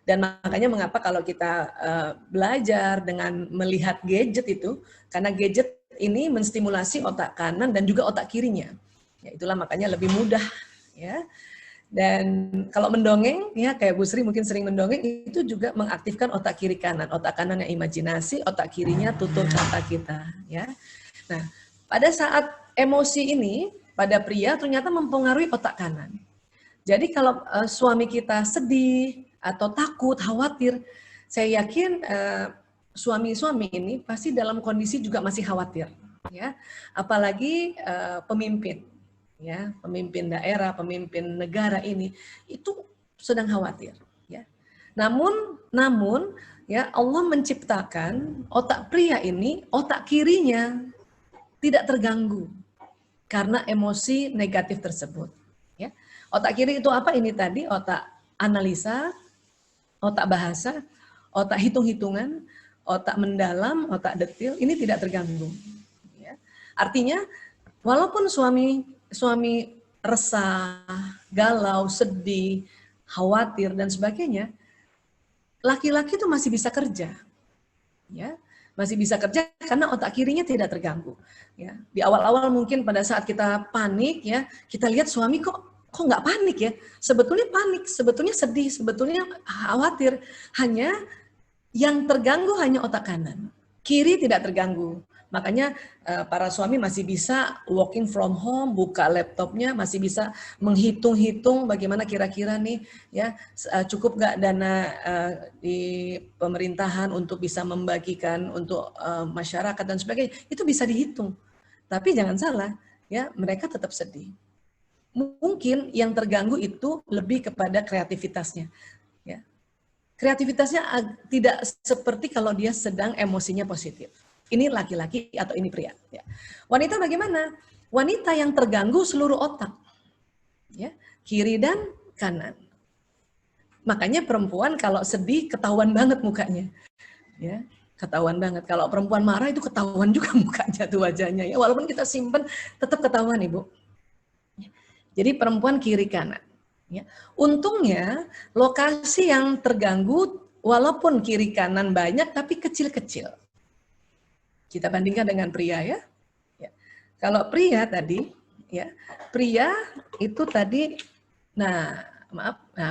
Dan makanya mengapa kalau kita belajar dengan melihat gadget itu, karena gadget ini menstimulasi otak kanan dan juga otak kirinya. Ya, itulah makanya lebih mudah, ya. Dan kalau mendongeng, ya kayak Bu Sri mungkin sering mendongeng, itu juga mengaktifkan otak kiri kanan. Otak kanannya imajinasi, otak kirinya tutur kata kita, ya. Nah, pada saat emosi ini pada pria ternyata mempengaruhi otak kanan. Jadi kalau suami kita sedih atau takut, khawatir, saya yakin suami-suami ini pasti dalam kondisi juga masih khawatir, ya. Apalagi pemimpin, ya, pemimpin daerah, pemimpin negara ini itu sedang khawatir, ya. Namun, ya, Allah menciptakan otak pria ini, otak kirinya tidak terganggu karena emosi negatif tersebut, ya. Otak kiri itu apa ini tadi? Otak analisa, otak bahasa, otak hitung-hitungan, otak mendalam, otak detail, ini tidak terganggu. Ya. Artinya, walaupun suami resah, galau, sedih, khawatir, dan sebagainya, laki-laki itu masih bisa kerja. Ya, masih bisa kerja karena otak kirinya tidak terganggu. Ya. Di awal-awal mungkin pada saat kita panik, ya, kita lihat suami kok nggak panik ya? Sebetulnya panik, sebetulnya sedih, sebetulnya khawatir. Hanya yang terganggu hanya otak kanan. Kiri tidak terganggu. Makanya para suami masih bisa working from home, buka laptopnya, masih bisa menghitung-hitung bagaimana kira-kira nih, ya, cukup nggak dana di pemerintahan untuk bisa membagikan untuk masyarakat dan sebagainya. Itu bisa dihitung. Tapi jangan salah, ya, mereka tetap sedih. Mungkin yang terganggu itu lebih kepada kreativitasnya. Ya. Kreativitasnya tidak seperti kalau dia sedang emosinya positif. Ini laki-laki atau ini pria. Ya. Wanita bagaimana? Wanita yang terganggu seluruh otak. Ya. Kiri dan kanan. Makanya perempuan kalau sedih ketahuan banget mukanya. Ya. Ketahuan banget. Kalau perempuan marah itu ketahuan juga mukanya tuh wajahnya. Ya. Walaupun kita simpen tetap ketahuan, Ibu. Jadi perempuan kiri kanan. Ya. Untungnya lokasi yang terganggu walaupun kiri kanan banyak tapi kecil-kecil. Kita bandingkan dengan pria ya. Ya. Kalau pria tadi, ya, pria itu tadi, nah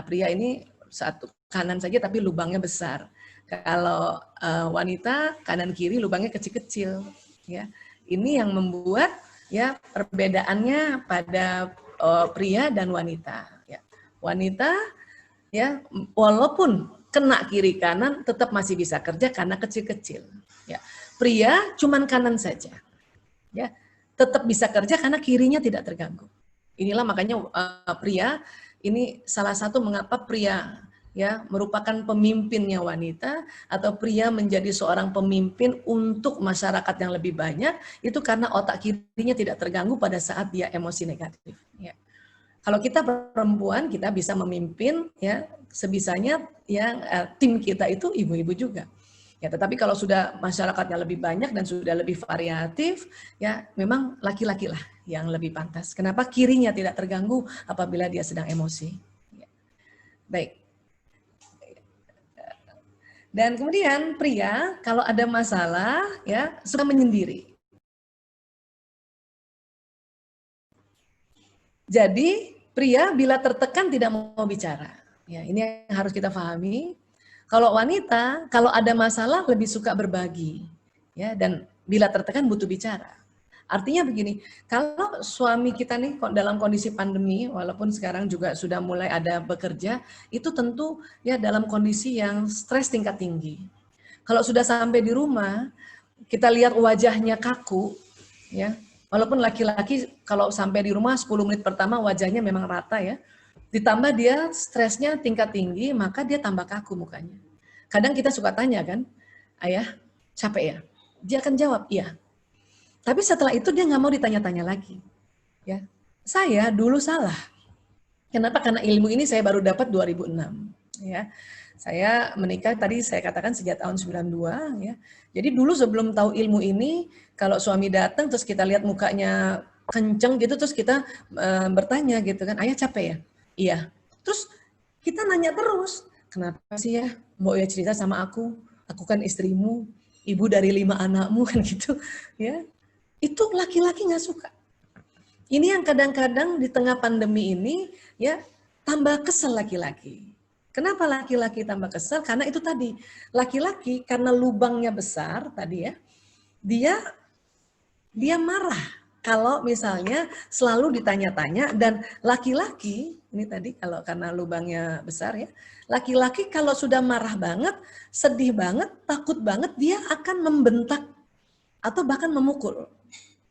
pria ini satu kanan saja tapi lubangnya besar. Kalau wanita kanan kiri lubangnya kecil-kecil. Ya. Ini yang membuat ya perbedaannya pada pria dan wanita. Ya. Wanita, ya, walaupun kena kiri kanan, tetap masih bisa kerja karena kecil-kecil. Ya. Pria cuman kanan saja. Ya. Tetap bisa kerja karena kirinya tidak terganggu. Inilah makanya pria ini salah satu mengapa pria ya merupakan pemimpinnya wanita atau pria menjadi seorang pemimpin untuk masyarakat yang lebih banyak itu karena otak kirinya tidak terganggu pada saat dia emosi negatif. Ya. Kalau kita perempuan kita bisa memimpin ya sebisanya ya tim kita itu ibu-ibu juga. Ya, tetapi kalau sudah masyarakatnya lebih banyak dan sudah lebih variatif, ya memang laki-laki lah yang lebih pantas. Kenapa kirinya tidak terganggu apabila dia sedang emosi? Ya. Baik. Dan kemudian pria kalau ada masalah ya suka menyendiri. Jadi pria bila tertekan tidak mau bicara. Ya, ini yang harus kita pahami. Kalau wanita kalau ada masalah lebih suka berbagi. Ya, dan bila tertekan butuh bicara. Artinya begini, kalau suami kita nih dalam kondisi pandemi, walaupun sekarang juga sudah mulai ada bekerja, itu tentu ya dalam kondisi yang stres tingkat tinggi. Kalau sudah sampai di rumah, kita lihat wajahnya kaku, ya. Walaupun laki-laki kalau sampai di rumah 10 menit pertama wajahnya memang rata ya. Ditambah dia stresnya tingkat tinggi, maka dia tambah kaku mukanya. Kadang kita suka tanya kan, ayah capek ya? Dia akan jawab, iya. Tapi setelah itu dia nggak mau ditanya-tanya lagi. Ya, saya dulu salah. Kenapa? Karena ilmu ini saya baru dapat 2006. Ya, saya menikah tadi saya katakan sejak tahun 92. Ya, jadi dulu sebelum tahu ilmu ini, kalau suami datang terus kita lihat mukanya kenceng gitu, terus kita bertanya gitu kan, ayah capek ya? Iya. Terus kita nanya terus, kenapa sih ya? Mbok ya cerita sama aku kan istrimu, ibu dari 5 anakmu kan gitu. Ya. Itu laki-laki nggak suka. Ini yang kadang-kadang di tengah pandemi ini ya tambah kesel laki-laki. Kenapa laki-laki tambah kesel? Karena itu tadi, laki-laki karena lubangnya besar tadi ya, dia marah kalau misalnya selalu ditanya-tanya, dan laki-laki ini tadi kalau karena lubangnya besar ya, laki-laki kalau sudah marah banget, sedih banget, takut banget, dia akan membentak atau bahkan memukul.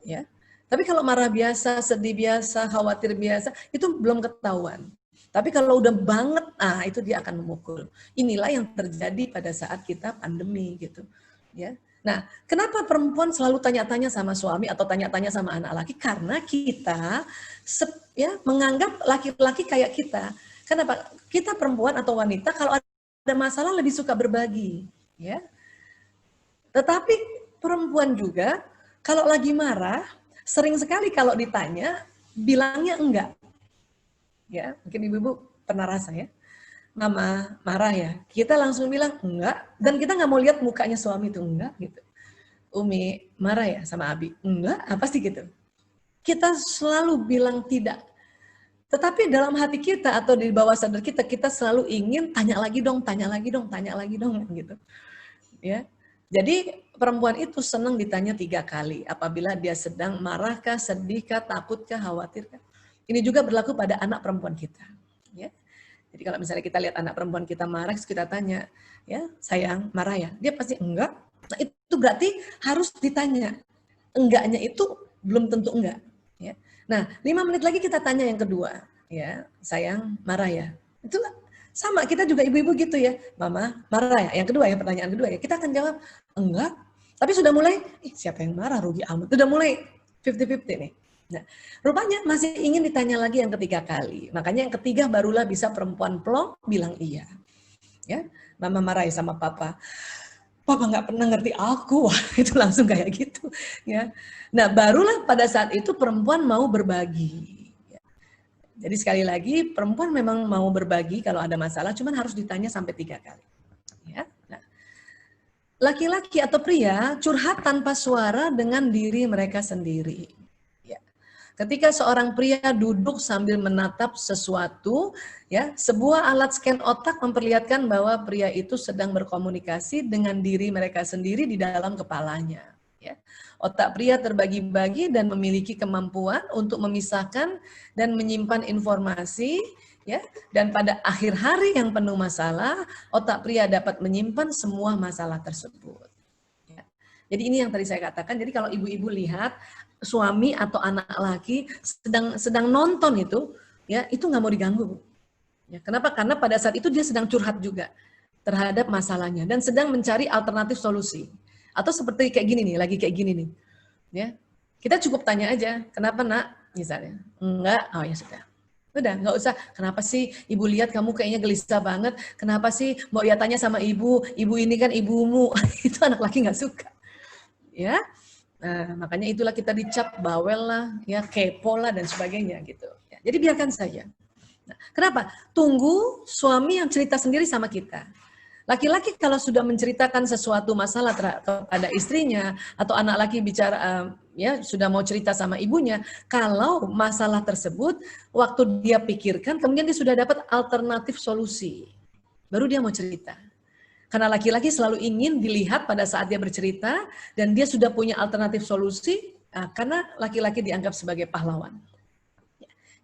Ya, tapi kalau marah biasa, sedih biasa, khawatir biasa, itu belum ketahuan. Tapi kalau udah banget, itu dia akan memukul. Inilah yang terjadi pada saat kita pandemi gitu. Ya, nah kenapa perempuan selalu tanya-tanya sama suami atau tanya-tanya sama anak laki? Karena kita ya menganggap laki-laki kayak kita. Kenapa? Kita perempuan atau wanita kalau ada masalah lebih suka berbagi. Ya, tetapi perempuan juga kalau lagi marah, sering sekali kalau ditanya, bilangnya enggak. Ya, mungkin ibu-ibu pernah rasa ya. Mama marah ya, kita langsung bilang enggak, dan kita nggak mau lihat mukanya suami itu enggak gitu. Umi marah ya sama Abi, enggak, apa sih gitu. Kita selalu bilang tidak. Tetapi dalam hati kita atau di bawah sadar kita, kita selalu ingin tanya lagi dong, tanya lagi dong, tanya lagi dong gitu. Ya. Jadi perempuan itu senang ditanya 3 kali apabila dia sedang marahkah, sedihkah, takutkah, khawatirkah. Ini juga berlaku pada anak perempuan kita. Ya. Jadi kalau misalnya kita lihat anak perempuan kita marah, kita tanya, ya sayang marah ya? Dia pasti enggak. Nah itu berarti harus ditanya. Enggaknya itu belum tentu enggak. Ya. Nah 5 menit lagi kita tanya yang kedua, ya sayang marah ya? Itu sama, kita juga ibu-ibu gitu ya. Mama marah ya? Yang kedua ya, pertanyaan kedua ya. Kita akan jawab, enggak. Tapi sudah mulai, siapa yang marah, rugi amat. Sudah mulai 50-50 nih. Nah, rupanya masih ingin ditanya lagi yang ketiga kali. Makanya yang ketiga barulah bisa perempuan plong bilang iya. Ya, mama marah ya sama papa. Papa nggak pernah ngerti aku. Wah, itu langsung kayak gitu. Ya. Nah, barulah pada saat itu perempuan mau berbagi. Jadi sekali lagi, perempuan memang mau berbagi kalau ada masalah, cuman harus ditanya sampai 3 kali. Ya. Nah, laki-laki atau pria curhat tanpa suara dengan diri mereka sendiri. Ya. Ketika seorang pria duduk sambil menatap sesuatu, ya, sebuah alat scan otak memperlihatkan bahwa pria itu sedang berkomunikasi dengan diri mereka sendiri di dalam kepalanya. Ya. Otak pria terbagi-bagi dan memiliki kemampuan untuk memisahkan dan menyimpan informasi, ya. Dan pada akhir hari yang penuh masalah, otak pria dapat menyimpan semua masalah tersebut. Ya. Jadi ini yang tadi saya katakan. Jadi kalau ibu-ibu lihat suami atau anak laki sedang nonton itu, ya itu nggak mau diganggu. Ya, kenapa? Karena pada saat itu dia sedang curhat juga terhadap masalahnya dan sedang mencari alternatif solusi. Atau seperti kayak gini nih, lagi kayak gini nih. Ya. Kita cukup tanya aja, kenapa nak? Misalnya. Enggak, oh ya sudah. Udah, nggak usah. Kenapa sih ibu lihat kamu kayaknya gelisah banget? Kenapa sih mau ya tanya sama ibu ini kan ibumu. Itu anak laki nggak suka. Ya. Nah, makanya itulah kita dicap bawel lah, ya kepo lah dan sebagainya gitu. Ya, jadi biarkan saja. Nah, kenapa? Tunggu suami yang cerita sendiri sama kita. Laki-laki kalau sudah menceritakan sesuatu masalah kepada istrinya atau anak laki bicara ya sudah mau cerita sama ibunya, kalau masalah tersebut waktu dia pikirkan kemudian dia sudah dapat alternatif solusi, baru dia mau cerita. Karena laki-laki selalu ingin dilihat pada saat dia bercerita dan dia sudah punya alternatif solusi karena laki-laki dianggap sebagai pahlawan.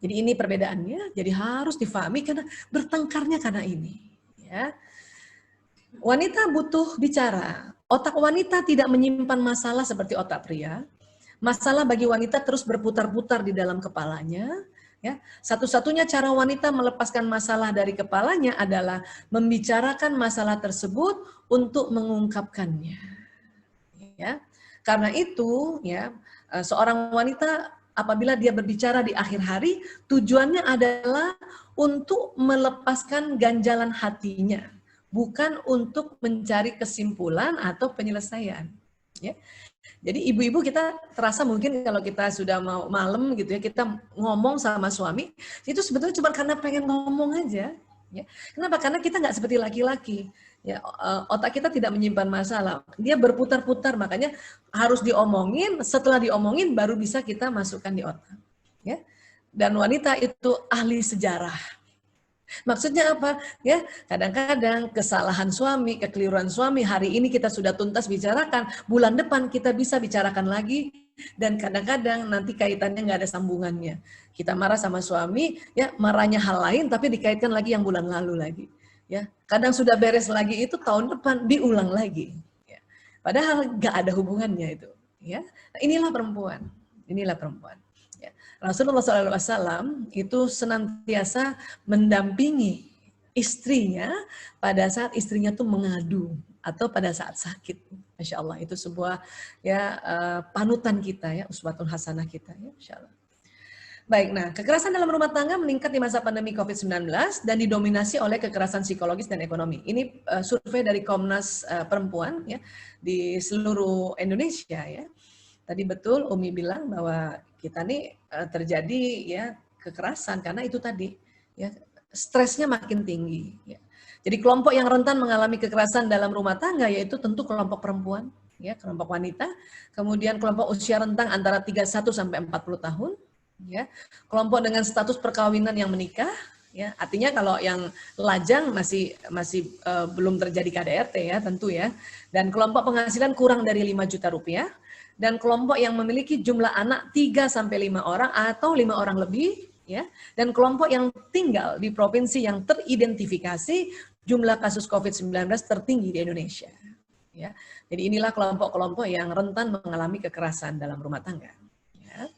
Jadi ini perbedaannya, jadi harus difahami karena bertengkarnya karena ini. Ya. Wanita butuh bicara. Otak wanita tidak menyimpan masalah seperti otak pria. Masalah bagi wanita terus berputar-putar di dalam kepalanya. Ya, satu-satunya cara wanita melepaskan masalah dari kepalanya adalah membicarakan masalah tersebut untuk mengungkapkannya. Ya, karena itu, ya, seorang wanita apabila dia berbicara di akhir hari, tujuannya adalah untuk melepaskan ganjalan hatinya, bukan untuk mencari kesimpulan atau penyelesaian. Ya. Jadi ibu-ibu kita terasa mungkin kalau kita sudah mau malam gitu ya, kita ngomong sama suami, itu sebetulnya cuma karena pengen ngomong aja. Ya. Kenapa? Karena kita nggak seperti laki-laki. Ya, otak kita tidak menyimpan masalah. Dia berputar-putar, makanya harus diomongin, setelah diomongin baru bisa kita masukkan di otak. Ya. Dan wanita itu ahli sejarah. Maksudnya apa? Ya, kadang-kadang kesalahan suami, kekeliruan suami hari ini kita sudah tuntas bicarakan, bulan depan kita bisa bicarakan lagi, dan kadang-kadang nanti kaitannya nggak ada sambungannya. Kita marah sama suami, ya marahnya hal lain, tapi dikaitkan lagi yang bulan lalu lagi. Ya, kadang sudah beres lagi itu tahun depan diulang lagi. Ya. Padahal nggak ada hubungannya itu. Ya, nah, inilah perempuan. Inilah perempuan. Rasulullah SAW itu senantiasa mendampingi istrinya pada saat istrinya tuh mengadu atau pada saat sakit. Masya Allah, itu sebuah ya panutan kita ya, uswatun hasanah kita ya, Masya Allah. Baik, nah kekerasan dalam rumah tangga meningkat di masa pandemi COVID-19 dan didominasi oleh kekerasan psikologis dan ekonomi. Ini survei dari Komnas Perempuan ya di seluruh Indonesia ya. Tadi betul Umi bilang bahwa kita nih terjadi ya kekerasan karena itu tadi ya stresnya makin tinggi. Ya. Jadi kelompok yang rentan mengalami kekerasan dalam rumah tangga yaitu tentu kelompok perempuan, ya kelompok wanita, kemudian kelompok usia rentang antara 31 sampai 40 tahun, ya kelompok dengan status perkawinan yang menikah, ya artinya kalau yang lajang masih belum terjadi KDRT ya tentu ya, dan kelompok penghasilan kurang dari 5 juta rupiah. Dan kelompok yang memiliki jumlah anak 3-5 orang atau 5 orang lebih, ya, dan kelompok yang tinggal di provinsi yang teridentifikasi jumlah kasus COVID-19 tertinggi di Indonesia. Ya. Jadi inilah kelompok-kelompok yang rentan mengalami kekerasan dalam rumah tangga. Ya.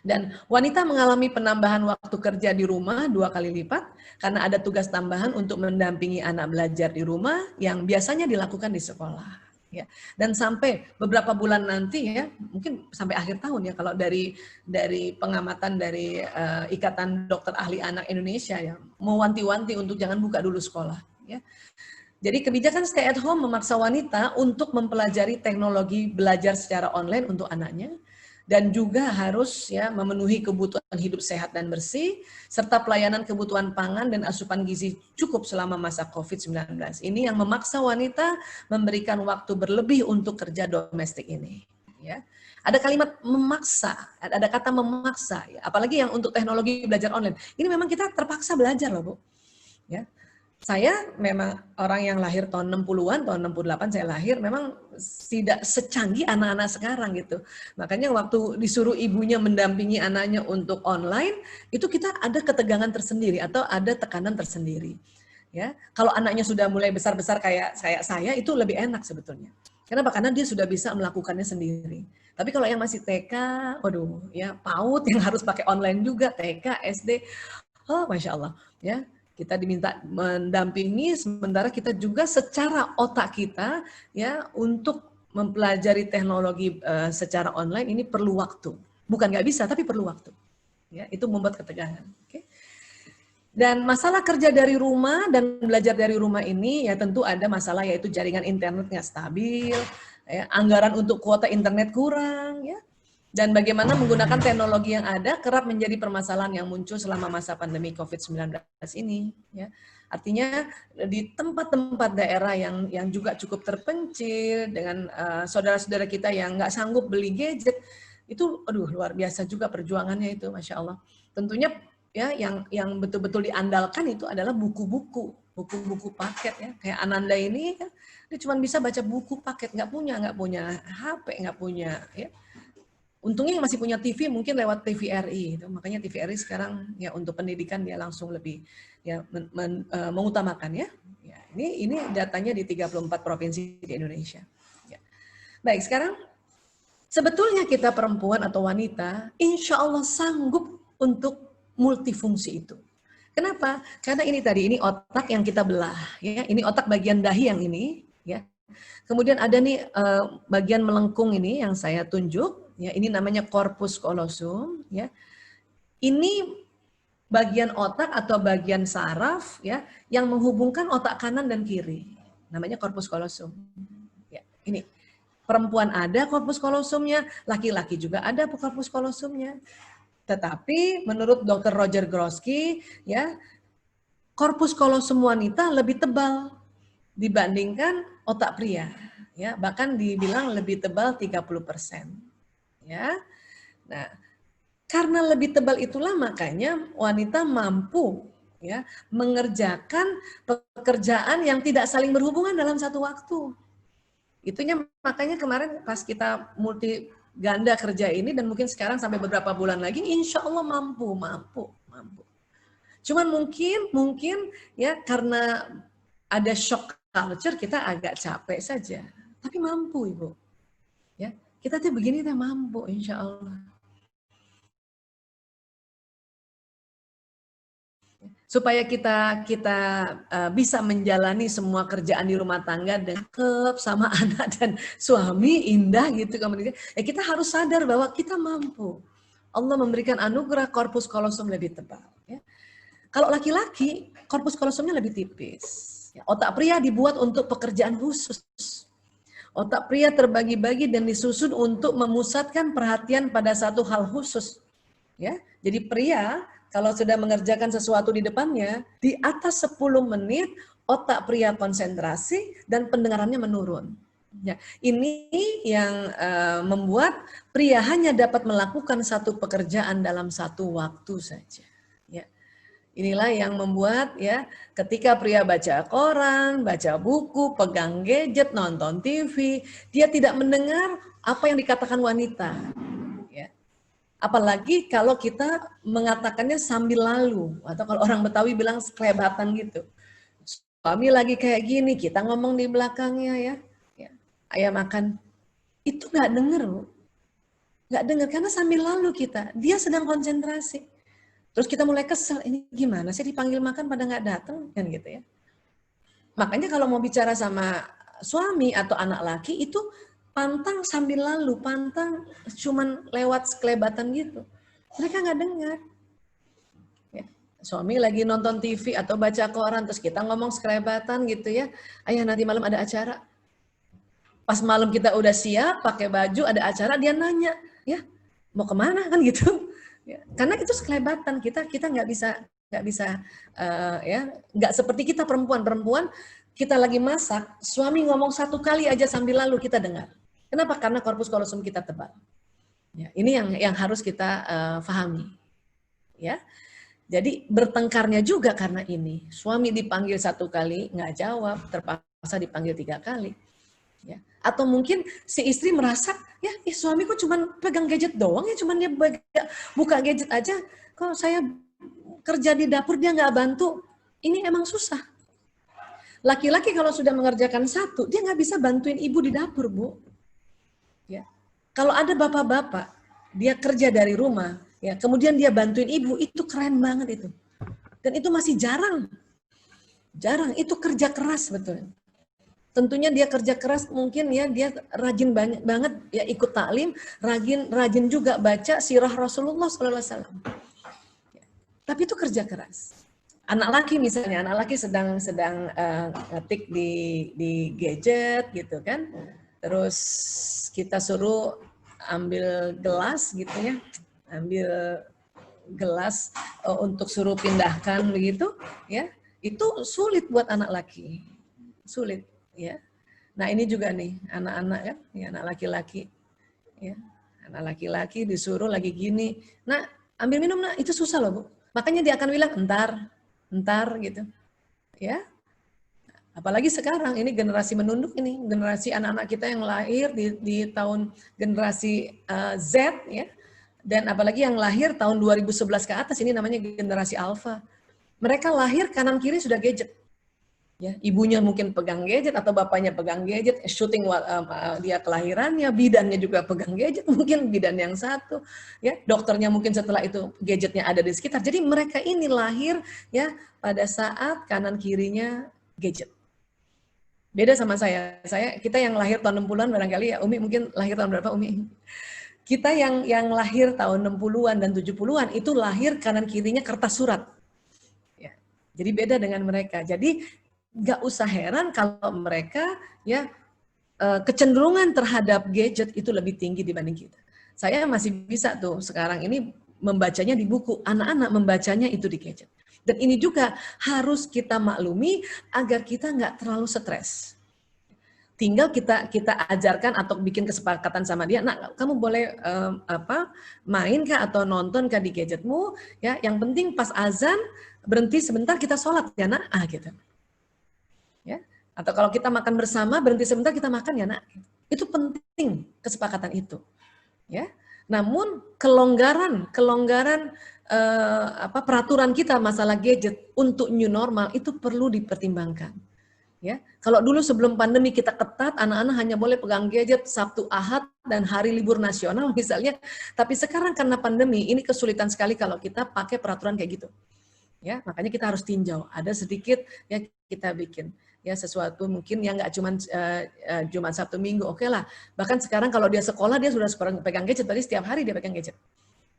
Dan wanita mengalami penambahan waktu kerja di rumah 2 kali lipat karena ada tugas tambahan untuk mendampingi anak belajar di rumah yang biasanya dilakukan di sekolah. Ya, dan sampai beberapa bulan nanti ya, mungkin sampai akhir tahun ya, kalau dari pengamatan dari Ikatan Dokter Ahli Anak Indonesia ya, mewanti-wanti untuk jangan buka dulu sekolah. Ya. Jadi kebijakan stay at home memaksa wanita untuk mempelajari teknologi belajar secara online untuk anaknya, dan juga harus ya memenuhi kebutuhan hidup sehat dan bersih, serta pelayanan kebutuhan pangan dan asupan gizi cukup selama masa COVID-19. Ini yang memaksa wanita memberikan waktu berlebih untuk kerja domestik ini. Ya. Ada kalimat memaksa, ada kata memaksa, ya. Apalagi yang untuk teknologi belajar online. Ini memang kita terpaksa belajar loh Bu. Ya. Saya memang orang yang lahir tahun 60-an, tahun 68 saya lahir, memang tidak secanggih anak-anak sekarang gitu. Makanya waktu disuruh ibunya mendampingi anaknya untuk online, itu kita ada ketegangan tersendiri atau ada tekanan tersendiri. Ya, kalau anaknya sudah mulai besar-besar kayak saya itu lebih enak sebetulnya. Kenapa? Karena dia sudah bisa melakukannya sendiri. Tapi kalau yang masih TK, waduh, ya PAUD yang harus pakai online juga, TK, SD, oh Masya Allah, ya. Kita diminta mendampingi, sementara kita juga secara otak kita ya untuk mempelajari teknologi secara online ini perlu waktu. Bukan nggak bisa, tapi perlu waktu. Ya, itu membuat ketegangan. Okay. Dan masalah kerja dari rumah dan belajar dari rumah ini ya tentu ada masalah yaitu jaringan internet nggak stabil, ya, anggaran untuk kuota internet kurang, ya. Dan bagaimana menggunakan teknologi yang ada kerap menjadi permasalahan yang muncul selama masa pandemi COVID-19 ini. Ya. Artinya di tempat-tempat daerah yang juga cukup terpencil dengan saudara-saudara kita yang nggak sanggup beli gadget, itu aduh luar biasa juga perjuangannya itu, Masya Allah. Tentunya ya yang betul-betul diandalkan itu adalah buku-buku paket ya. Kayak Ananda ini ya, dia cuma bisa baca buku paket, nggak punya HP, nggak punya ya. Untungnya masih punya TV, mungkin lewat TVRI. Makanya TVRI sekarang ya untuk pendidikan dia langsung lebih ya mengutamakan ya. Ya ini datanya di 34 provinsi di Indonesia. Ya. Baik, sekarang sebetulnya kita perempuan atau wanita, insya Allah sanggup untuk multifungsi itu. Kenapa? Karena ini tadi, ini otak yang kita belah. Ya. Ini otak bagian dahi yang ini. Ya. Kemudian ada nih bagian melengkung ini yang saya tunjuk. Ya, ini namanya corpus callosum. Ya. Ini bagian otak atau bagian saraf ya yang menghubungkan otak kanan dan kiri. Namanya corpus callosum. Ya, ini perempuan ada corpus callosumnya, laki-laki juga ada corpus callosumnya. Tetapi menurut Dr. Roger Groski, ya corpus callosum wanita lebih tebal dibandingkan otak pria. Ya, bahkan dibilang lebih tebal 30%. Ya, nah karena lebih tebal itulah makanya wanita mampu ya mengerjakan pekerjaan yang tidak saling berhubungan dalam satu waktu. Itunya makanya kemarin pas kita multi ganda kerja ini dan mungkin sekarang sampai beberapa bulan lagi, insya Allah mampu. Cuman mungkin ya karena ada shock culture kita agak capek saja, tapi mampu Ibu. Ya. Kita tuh begini tuh mampu, insya Allah. Supaya kita bisa menjalani semua kerjaan di rumah tangga dan sama anak dan suami indah gitu. Ya kita harus sadar bahwa kita mampu. Allah memberikan anugerah corpus callosum lebih tebal. Ya. Kalau laki-laki, corpus callosumnya lebih tipis. Ya, otak pria dibuat untuk pekerjaan khusus. Otak pria terbagi-bagi dan disusun untuk memusatkan perhatian pada satu hal khusus. Ya, jadi pria kalau sudah mengerjakan sesuatu di depannya, di atas 10 menit otak pria konsentrasi dan pendengarannya menurun. Ya, ini yang membuat pria hanya dapat melakukan satu pekerjaan dalam satu waktu saja. Inilah yang membuat ya ketika pria baca koran, baca buku, pegang gadget, nonton TV, dia tidak mendengar apa yang dikatakan wanita. Ya. Apalagi kalau kita mengatakannya sambil lalu atau kalau orang Betawi bilang sekelebatan gitu. Suami lagi kayak gini, kita ngomong di belakangnya ya. Ayah makan, itu nggak dengar Bu. Nggak dengar karena sambil lalu kita, dia sedang konsentrasi. Terus kita mulai kesel, ini gimana sih dipanggil makan pada nggak datang kan gitu ya. Makanya kalau mau bicara sama suami atau anak laki itu pantang sambil lalu, pantang cuman lewat sekelebatan gitu. Mereka nggak dengar. Ya. Suami lagi nonton TV atau baca koran terus kita ngomong sekelebatan gitu ya. Ayah nanti malam ada acara. Pas malam kita udah siap, pakai baju, ada acara, dia nanya, ya mau kemana kan gitu. Ya, karena itu sekelebatan kita nggak bisa ya nggak seperti kita perempuan kita lagi masak suami ngomong satu kali aja sambil lalu kita dengar. Kenapa? Karena corpus callosum kita tebal. Ya, ini yang harus kita pahami. Ya, jadi bertengkarnya juga karena ini suami dipanggil satu kali nggak jawab, terpaksa dipanggil 3 kali. Ya. Atau mungkin si istri merasa, ya suamiku cuma pegang gadget doang ya, cuma dia buka gadget aja, kok saya kerja di dapur dia nggak bantu. Ini emang susah. Laki-laki kalau sudah mengerjakan satu, dia nggak bisa bantuin ibu di dapur, Bu. Ya. Kalau ada bapak-bapak, dia kerja dari rumah, ya kemudian dia bantuin ibu, itu keren banget itu. Dan itu masih jarang. Itu kerja keras betul. Tentunya dia kerja keras, mungkin ya dia rajin banget ya ikut taklim, rajin juga baca sirah Rasulullah SAW. Tapi itu kerja keras. Anak laki misalnya, anak laki sedang ngetik di gadget gitu kan, terus kita suruh ambil gelas gitu ya, ambil gelas untuk suruh pindahkan begitu ya. Itu sulit buat anak laki. Sulit, ya. Nah, ini juga nih, anak-anak kan, ya, anak laki-laki. Ya. Anak laki-laki disuruh lagi gini. Nah, ambil minum, nah, itu susah loh, Bu. Makanya dia akan bilang, entar gitu. Ya. Apalagi sekarang, ini generasi menunduk ini, generasi anak-anak kita yang lahir di tahun generasi Z, ya. Dan apalagi yang lahir tahun 2011 ke atas, ini namanya generasi alpha. Mereka lahir kanan kiri sudah gadget. Ya, ibunya mungkin pegang gadget atau bapaknya pegang gadget, syuting dia kelahirannya, bidannya juga pegang gadget, mungkin bidan yang satu, ya, dokternya mungkin setelah itu gadgetnya ada di sekitar. Jadi mereka ini lahir ya pada saat kanan kirinya gadget. Beda sama kita yang lahir tahun 60-an barangkali ya, Umi mungkin lahir tahun berapa Umi? Kita yang lahir tahun 60-an dan 70-an itu lahir kanan kirinya kertas surat. Ya. Jadi beda dengan mereka. Jadi nggak usah heran kalau mereka ya kecenderungan terhadap gadget itu lebih tinggi dibanding kita. Saya masih bisa tuh sekarang ini membacanya di buku, anak-anak membacanya itu di gadget. Dan ini juga harus kita maklumi agar kita nggak terlalu stres. Tinggal kita ajarkan atau bikin kesepakatan sama dia, nah kamu boleh main kah atau nonton kah di gadgetmu, ya yang penting pas azan berhenti sebentar kita sholat ya nak, gitu. Ya, atau kalau kita makan bersama berhenti sebentar kita makan ya nak, itu penting kesepakatan itu, ya. Namun kelonggaran peraturan kita masalah gadget untuk new normal itu perlu dipertimbangkan, ya. Kalau dulu sebelum pandemi kita ketat, anak-anak hanya boleh pegang gadget Sabtu, Ahad dan hari libur nasional misalnya, tapi sekarang karena pandemi ini kesulitan sekali kalau kita pakai peraturan kayak gitu, ya. Makanya kita harus tinjau, ada sedikit ya kita bikin. Ya sesuatu mungkin yang nggak cuma Sabtu Minggu, oke lah. Bahkan sekarang kalau dia sekolah dia sudah pegang gadget, berarti setiap hari dia pegang gadget,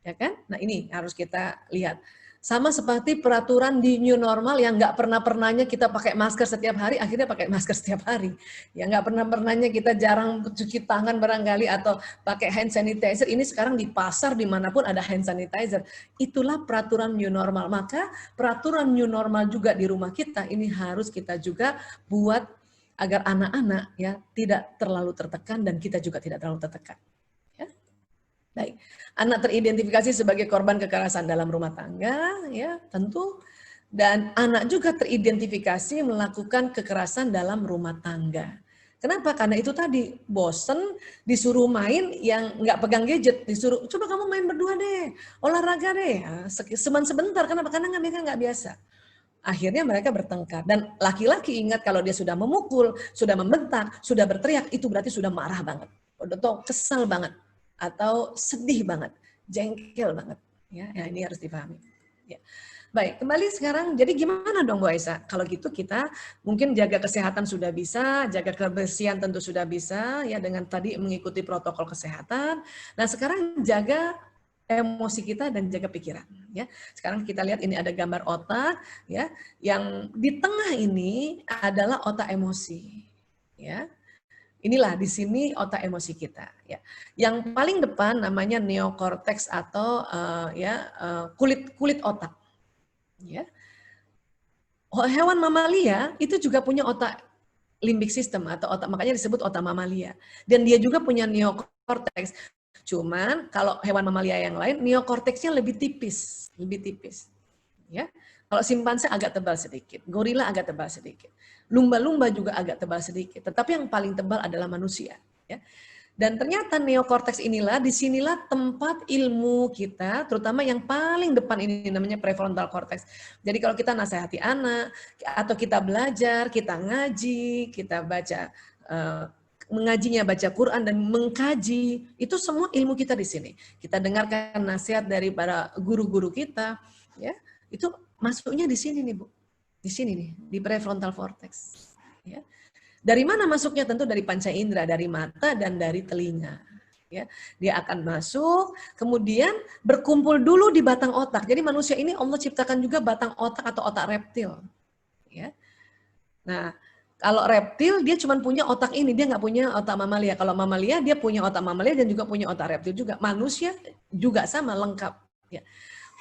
ya kan? Nah ini harus kita lihat. Sama seperti peraturan di new normal yang nggak pernahnya kita pakai masker setiap hari, akhirnya pakai masker setiap hari. Ya nggak pernahnya kita jarang cuci tangan barangkali atau pakai hand sanitizer. Ini sekarang di pasar dimanapun ada hand sanitizer. Itulah peraturan new normal. Maka peraturan new normal juga di rumah kita ini harus kita juga buat agar anak-anak ya tidak terlalu tertekan dan kita juga tidak terlalu tertekan. Baik, anak teridentifikasi sebagai korban kekerasan dalam rumah tangga, ya tentu, dan anak juga teridentifikasi melakukan kekerasan dalam rumah tangga. Kenapa? Karena itu tadi bosen disuruh main yang nggak pegang gadget, disuruh coba kamu main berdua deh, olahraga deh, sebentar. Kenapa? Karena mereka nggak biasa. Akhirnya mereka bertengkar. Dan laki-laki ingat kalau dia sudah memukul, sudah membentak, sudah berteriak, itu berarti sudah marah banget, atau kesal banget, atau sedih banget, jengkel banget, ya ini harus dipahami. Ya. Baik, kembali sekarang, jadi gimana dong Bu Aisyah? Kalau gitu kita mungkin jaga kesehatan sudah bisa, jaga kebersihan tentu sudah bisa, ya dengan tadi mengikuti protokol kesehatan. Nah sekarang jaga emosi kita dan jaga pikiran. Ya, sekarang kita lihat ini ada gambar otak, ya, yang di tengah ini adalah otak emosi, ya. Inilah di sini otak emosi kita. Ya. Yang paling depan namanya neokorteks atau kulit otak. Ya. Hewan mamalia itu juga punya otak limbic system atau otak, makanya disebut otak mamalia. Dan dia juga punya neokorteks. Cuman kalau hewan mamalia yang lain neokorteksnya lebih tipis. Ya. Kalau simpanse agak tebal sedikit, gorila agak tebal sedikit, lumba-lumba juga agak tebal sedikit. Tetapi yang paling tebal adalah manusia. Ya. Dan ternyata neokorteks inilah, disinilah tempat ilmu kita, terutama yang paling depan ini namanya prefrontal cortex. Jadi kalau kita nasihati anak, atau kita belajar, kita ngaji, kita baca, mengajinya baca Quran dan mengkaji, itu semua ilmu kita di sini. Kita dengarkan nasihat dari para guru-guru kita, ya itu masuknya di sini nih Bu, di sini nih, di prefrontal cortex. Ya. Dari mana masuknya? Tentu dari panca indera, dari mata dan dari telinga. Ya, dia akan masuk, kemudian berkumpul dulu di batang otak. Jadi manusia ini Allah ciptakan juga batang otak atau otak reptil. Ya. Nah, kalau reptil dia cuma punya otak ini, dia nggak punya otak mamalia. Kalau mamalia dia punya otak mamalia dan juga punya otak reptil juga. Manusia juga sama lengkap. Ya.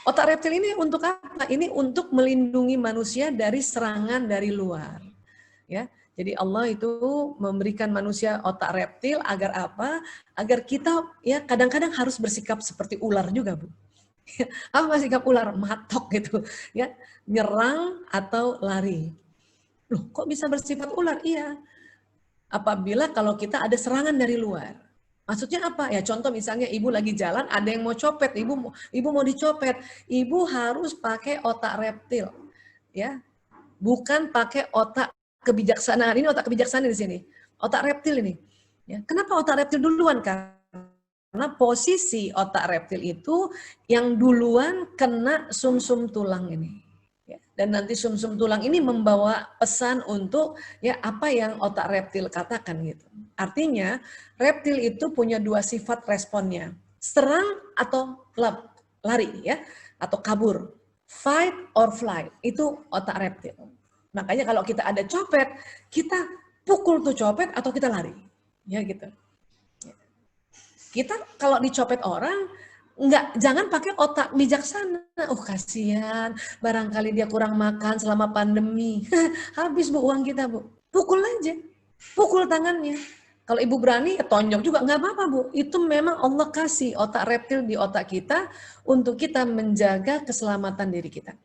Otak reptil ini untuk apa? Ini untuk melindungi manusia dari serangan dari luar. Ya, jadi Allah itu memberikan manusia otak reptil agar apa? Agar kita ya kadang-kadang harus bersikap seperti ular juga, Bu. Apa sikap ular? Matok gitu, ya, nyerang atau lari. Loh, kok bisa bersifat ular? Iya. Apabila kalau kita ada serangan dari luar. Maksudnya apa? Ya contoh misalnya ibu lagi jalan, ada yang mau copet, ibu mau dicopet, ibu harus pakai otak reptil, ya, bukan pakai otak kebijaksanaan. Ini otak kebijaksanaan di sini, otak reptil ini. Ya, kenapa otak reptil duluan? Karena posisi otak reptil itu yang duluan kena sumsum tulang ini. Dan nanti sumsum tulang ini membawa pesan untuk ya apa yang otak reptil katakan gitu. Artinya reptil itu punya dua sifat responnya, serang atau lari ya, atau kabur, fight or flight, itu otak reptil. Makanya kalau kita ada copet, kita pukul tuh copet atau kita lari, ya gitu. Kita kalau dicopet orang jangan pakai otak bijaksana. Kasihan, barangkali dia kurang makan selama pandemi. Habis Bu uang kita, Bu. Pukul aja. Pukul tangannya. Kalau ibu berani ya tonjok juga, nggak apa-apa Bu. Itu memang Allah kasih otak reptil di otak kita untuk kita menjaga keselamatan diri kita.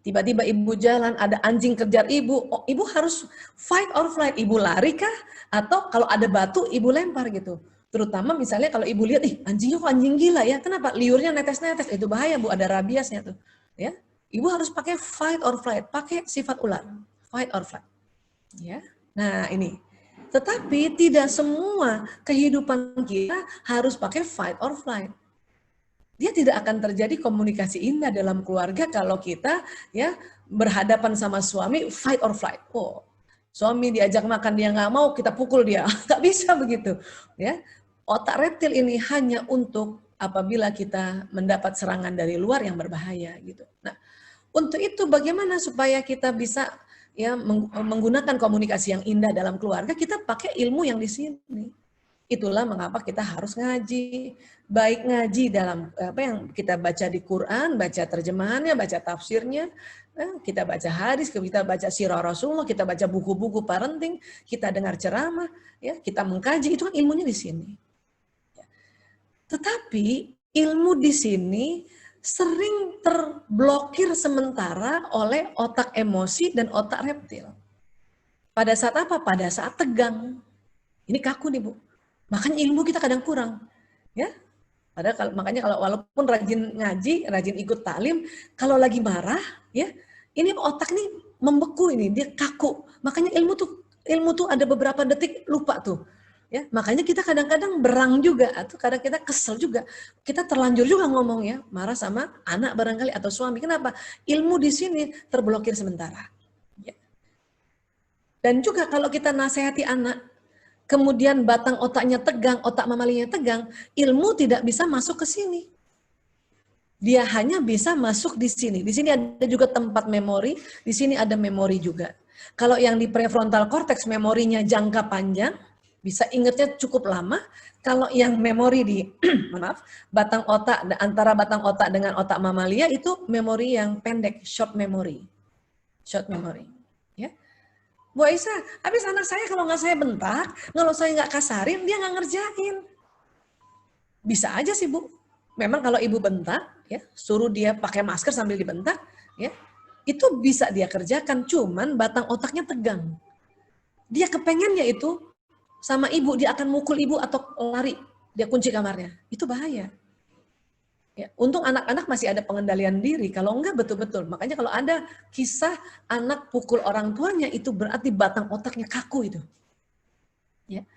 Tiba-tiba ibu jalan, ada anjing kejar ibu, ibu harus fight or flight. Ibu lari kah? Atau kalau ada batu, ibu lempar gitu. Terutama misalnya kalau ibu lihat, anjingnya kok anjing gila ya, kenapa? Liurnya netes-netes, itu bahaya Bu, ada rabiesnya tuh. Ya, ibu harus pakai fight or flight, pakai sifat ular, fight or flight. Ya, nah ini. Tetapi tidak semua kehidupan kita harus pakai fight or flight. Dia tidak akan terjadi komunikasi indah dalam keluarga kalau kita ya berhadapan sama suami fight or flight. Suami diajak makan dia nggak mau, kita pukul dia, nggak bisa begitu. Ya. Otak reptil ini hanya untuk apabila kita mendapat serangan dari luar yang berbahaya gitu. Nah, untuk itu bagaimana supaya kita bisa ya menggunakan komunikasi yang indah dalam keluarga? Kita pakai ilmu yang di sini. Itulah mengapa kita harus ngaji. Baik ngaji dalam apa yang kita baca di Quran, baca terjemahannya, baca tafsirnya, kita baca hadis, kita baca sirah Rasulullah, kita baca buku-buku parenting, kita dengar ceramah, ya, kita mengkaji, itu kan ilmunya di sini. Tetapi ilmu di sini sering terblokir sementara oleh otak emosi dan otak reptil. Pada saat apa? Pada saat tegang. Ini kaku nih Bu. Makanya ilmu kita kadang kurang. Ya. Padahal makanya kalau walaupun rajin ngaji, rajin ikut taklim, kalau lagi marah, ya, ini otak nih membeku ini, dia kaku. Makanya ilmu tuh ada beberapa detik lupa tuh. Ya, makanya kita kadang-kadang berang juga atau kadang kita kesel juga. Kita terlanjur juga ngomong ya, marah sama anak barangkali atau suami. Kenapa? Ilmu di sini terblokir sementara. Ya. Dan juga kalau kita nasihati anak, kemudian batang otaknya tegang, otak mamalinya tegang, ilmu tidak bisa masuk ke sini. Dia hanya bisa masuk di sini. Di sini ada juga tempat memori, di sini ada memori juga. Kalau yang di prefrontal cortex memorinya jangka panjang, bisa ingatnya cukup lama. Kalau yang memori di batang otak, antara batang otak dengan otak mamalia itu memori yang pendek, short memory. Short memory. Ya. Bu Aisyah, habis anak saya kalau nggak saya bentak, kalau saya nggak kasarin, dia nggak ngerjain. Bisa aja sih Bu. Memang kalau ibu bentak, ya, suruh dia pakai masker sambil dibentak, ya, itu bisa dia kerjakan. Cuman batang otaknya tegang. Dia kepengennya itu sama ibu, dia akan mukul ibu atau lari, dia kunci kamarnya. Itu bahaya. Ya, untung anak-anak masih ada pengendalian diri, kalau enggak betul-betul. Makanya kalau ada kisah anak pukul orang tuanya, itu berarti batang otaknya kaku itu. Ya.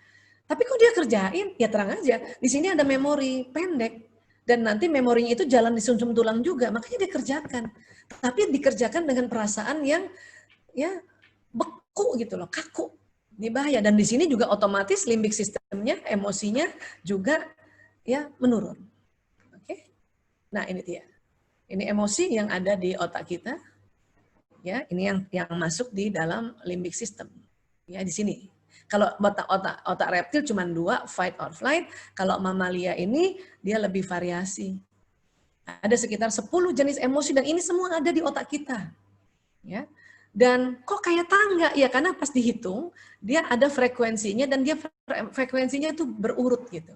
Tapi kok dia kerjain? Ya terang aja, di sini ada memori pendek. Dan nanti memorinya itu jalan di sumsum tulang juga, makanya dia kerjakan. Tapi dikerjakan dengan perasaan yang ya beku gitu loh, kaku. Ini bahaya, dan di sini juga otomatis limbik sistemnya, emosinya juga ya menurun. Oke. Nah, ini dia. Ini emosi yang ada di otak kita. Ya, ini yang masuk di dalam limbik sistem. Ya, di sini. Kalau otak reptil cuma 2, fight or flight. Kalau mamalia ini dia lebih variasi. Ada sekitar 10 jenis emosi dan ini semua ada di otak kita. Ya. Dan kok kayak tangga? Ya karena pas dihitung, dia ada frekuensinya dan dia frekuensinya itu berurut gitu.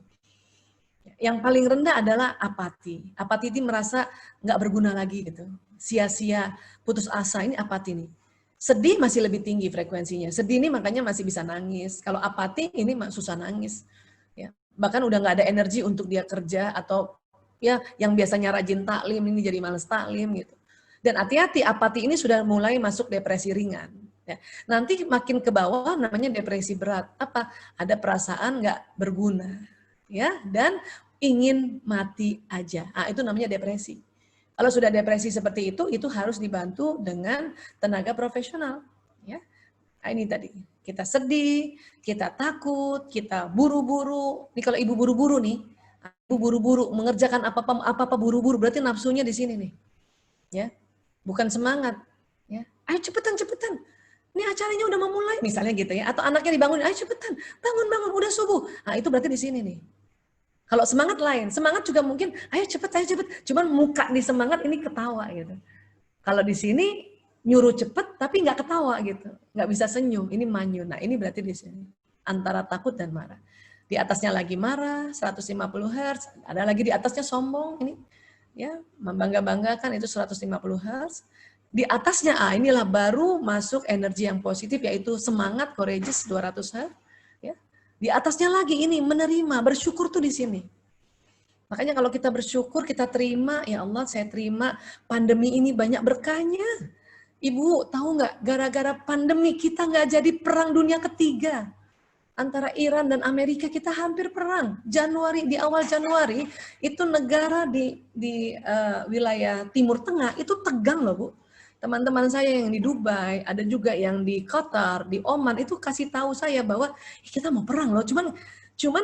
Yang paling rendah adalah apati. Apati ini merasa nggak berguna lagi gitu. Sia-sia, putus asa, ini apati nih. Sedih masih lebih tinggi frekuensinya. Sedih ini makanya masih bisa nangis. Kalau apati ini susah nangis. Ya. Bahkan udah nggak ada energi untuk dia kerja atau ya yang biasanya rajin taklim ini jadi males taklim gitu. Dan hati-hati, apati ini sudah mulai masuk depresi ringan. Ya. Nanti makin ke bawah namanya depresi berat. Apa? Ada perasaan nggak berguna, ya, dan ingin mati aja. Ah, itu namanya depresi. Kalau sudah depresi seperti itu harus dibantu dengan tenaga profesional. Ya. Nah, ini tadi kita sedih, kita takut, kita buru-buru. Ini kalau ibu buru-buru nih, ibu buru-buru mengerjakan apa-apa buru-buru, berarti nafsunya di sini nih, ya. Bukan semangat, ya. Ayo cepetan. Ini acaranya udah mau mulai, misalnya gitu ya. Atau anaknya dibangunin, ayo cepetan, bangun, udah subuh. Nah, itu berarti di sini nih. Kalau semangat lain, semangat juga mungkin, ayo cepet. Cuman muka di semangat ini ketawa gitu. Kalau di sini nyuruh cepet, tapi nggak ketawa gitu, nggak bisa senyum. Ini manyun. Nah, ini berarti di sini antara takut dan marah. Di atasnya lagi marah, 150 Hz. Ada lagi di atasnya sombong ini. Ya, membangga-banggakan itu 150 Hz. Di atasnya inilah baru masuk energi yang positif yaitu semangat courageous 200 Hz, ya. Di atasnya lagi ini menerima, bersyukur tuh di sini. Makanya kalau kita bersyukur, kita terima, ya Allah saya terima pandemi ini banyak berkahnya. Ibu tahu nggak, gara-gara pandemi kita nggak jadi perang dunia ketiga. Antara Iran dan Amerika kita hampir perang. Di awal Januari itu negara di wilayah Timur Tengah itu tegang loh Bu. Teman-teman saya yang di Dubai, ada juga yang di Qatar, di Oman itu kasih tahu saya bahwa kita mau perang loh. Cuman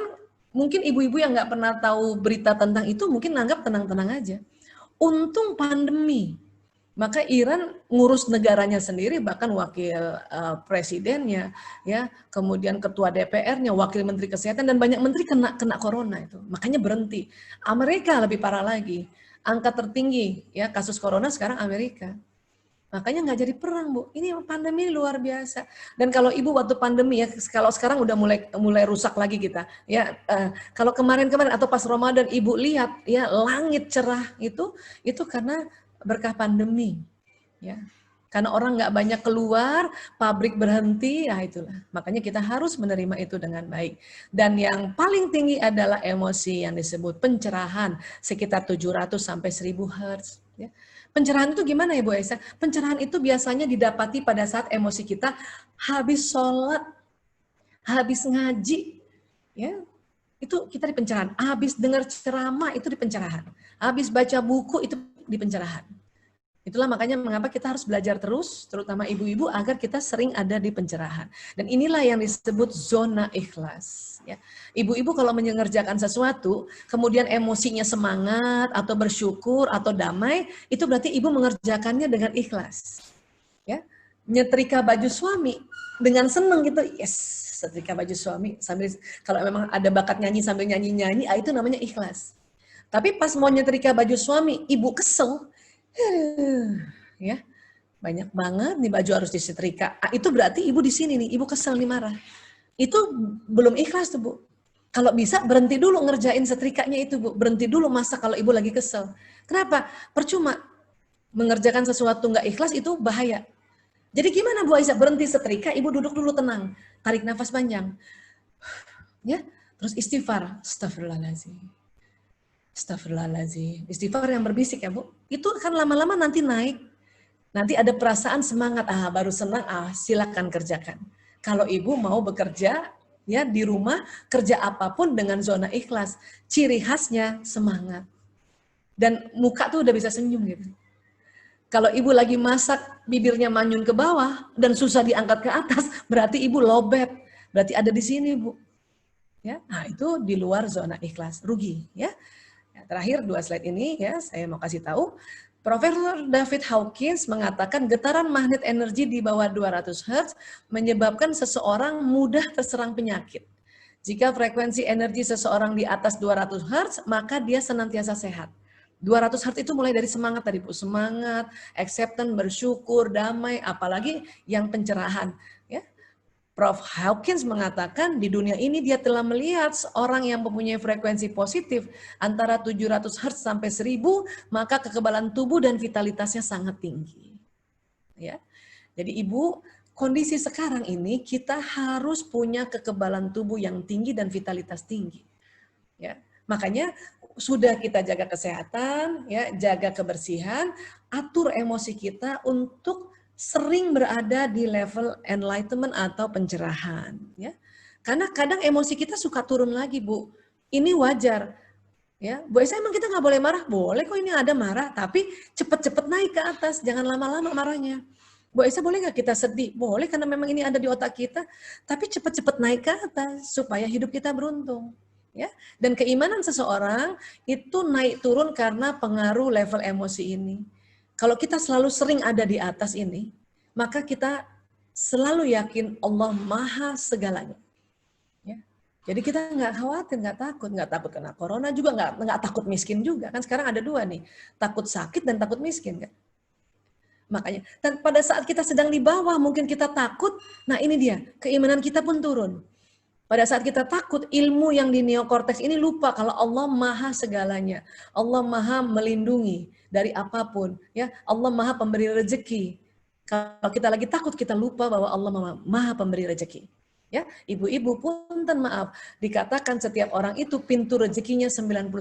mungkin ibu-ibu yang nggak pernah tahu berita tentang itu mungkin anggap tenang-tenang aja. Untung pandemi. Maka Iran ngurus negaranya sendiri, bahkan wakil presidennya, ya, kemudian ketua DPR-nya, wakil menteri kesehatan, dan banyak menteri kena corona itu. Makanya berhenti. Amerika lebih parah lagi. Angka tertinggi ya kasus corona sekarang Amerika. Makanya nggak jadi perang Bu. Ini pandemi luar biasa. Dan kalau ibu waktu pandemi ya, kalau sekarang udah mulai rusak lagi kita. Ya, kalau kemarin atau pas Ramadan ibu lihat ya langit cerah itu karena berkah pandemi, ya. Karena orang nggak banyak keluar, pabrik berhenti, ya itulah. Makanya kita harus menerima itu dengan baik. Dan yang paling tinggi adalah emosi yang disebut pencerahan, sekitar 700 sampai 1000 Hz. Ya. Pencerahan itu gimana Ibu Aisyah? Pencerahan itu biasanya didapati pada saat emosi kita habis sholat, habis ngaji, ya. Itu kita di pencerahan. Habis dengar ceramah itu di pencerahan. Habis baca buku itu di pencerahan. Itulah makanya mengapa kita harus belajar terus, terutama ibu-ibu, agar kita sering ada di pencerahan. Dan inilah yang disebut zona ikhlas. Ya. Ibu-ibu kalau mengerjakan sesuatu, kemudian emosinya semangat, atau bersyukur, atau damai, itu berarti ibu mengerjakannya dengan ikhlas. Ya. Nyetrika baju suami, dengan senang gitu, yes, setrika baju suami, sambil kalau memang ada bakat nyanyi sambil nyanyi-nyanyi, itu namanya ikhlas. Tapi pas mau nyetrika baju suami, ibu kesel, ya banyak banget nih baju harus disetrika. Itu berarti ibu di sini nih, ibu kesel nih marah. Itu belum ikhlas tuh Bu. Kalau bisa berhenti dulu ngerjain setrikanya itu Bu, berhenti dulu masak kalau ibu lagi kesel. Kenapa? Percuma mengerjakan sesuatu nggak ikhlas itu bahaya. Jadi gimana Bu Aisyah? Berhenti setrika, ibu duduk dulu tenang, tarik nafas panjang, ya, terus istighfar, astagfirullahaladzim. Astagfirullahaladzim. Istighfar yang berbisik ya Bu. Itu akan lama-lama nanti naik. Nanti ada perasaan semangat. Baru senang. Silakan kerjakan. Kalau ibu mau bekerja ya di rumah, kerja apapun dengan zona ikhlas. Ciri khasnya semangat. Dan muka tuh udah bisa senyum gitu. Kalau ibu lagi masak, bibirnya manyun ke bawah dan susah diangkat ke atas, berarti ibu lowbat. Berarti ada di sini Bu. Ya, itu di luar zona ikhlas. Rugi ya. Terakhir 2 slide ini ya saya mau kasih tahu. Profesor David Hawkins mengatakan getaran magnet energi di bawah 200 Hz menyebabkan seseorang mudah terserang penyakit. Jika frekuensi energi seseorang di atas 200 Hz, maka dia senantiasa sehat. 200 Hz itu mulai dari semangat tadi Bu, semangat, acceptance, bersyukur, damai, apalagi yang pencerahan. Ya, Prof. Hawkins mengatakan di dunia ini dia telah melihat seorang yang mempunyai frekuensi positif antara 700 Hz sampai 1000, maka kekebalan tubuh dan vitalitasnya sangat tinggi. Ya, jadi Ibu, kondisi sekarang ini kita harus punya kekebalan tubuh yang tinggi dan vitalitas tinggi. Ya, makanya sudah kita jaga kesehatan, ya, jaga kebersihan, atur emosi kita untuk sering berada di level enlightenment atau pencerahan, ya. Karena kadang emosi kita suka turun lagi, Bu. Ini wajar. Ya, Bu Esa, emang kita nggak boleh marah? Boleh kok, ini ada marah, tapi cepet-cepet naik ke atas, jangan lama-lama marahnya. Bu Esa, boleh nggak kita sedih? Boleh, karena memang ini ada di otak kita, tapi cepet-cepet naik ke atas supaya hidup kita beruntung. Ya, dan keimanan seseorang itu naik turun karena pengaruh level emosi ini. Kalau kita selalu sering ada di atas ini, maka kita selalu yakin Allah Maha segalanya. Ya. Jadi kita nggak khawatir, nggak takut kena corona juga, nggak takut miskin juga. Kan sekarang ada dua nih, takut sakit dan takut miskin kan. Makanya, dan pada saat kita sedang di bawah mungkin kita takut, nah ini dia, keimanan kita pun turun. Pada saat kita takut, ilmu yang di neokorteks ini lupa kalau Allah Maha segalanya. Allah Maha melindungi dari apapun, ya. Allah Maha pemberi rezeki. Kalau kita lagi takut, kita lupa bahwa Allah Maha pemberi rezeki. Ya, ibu-ibu punten maaf, dikatakan setiap orang itu pintu rezekinya 99,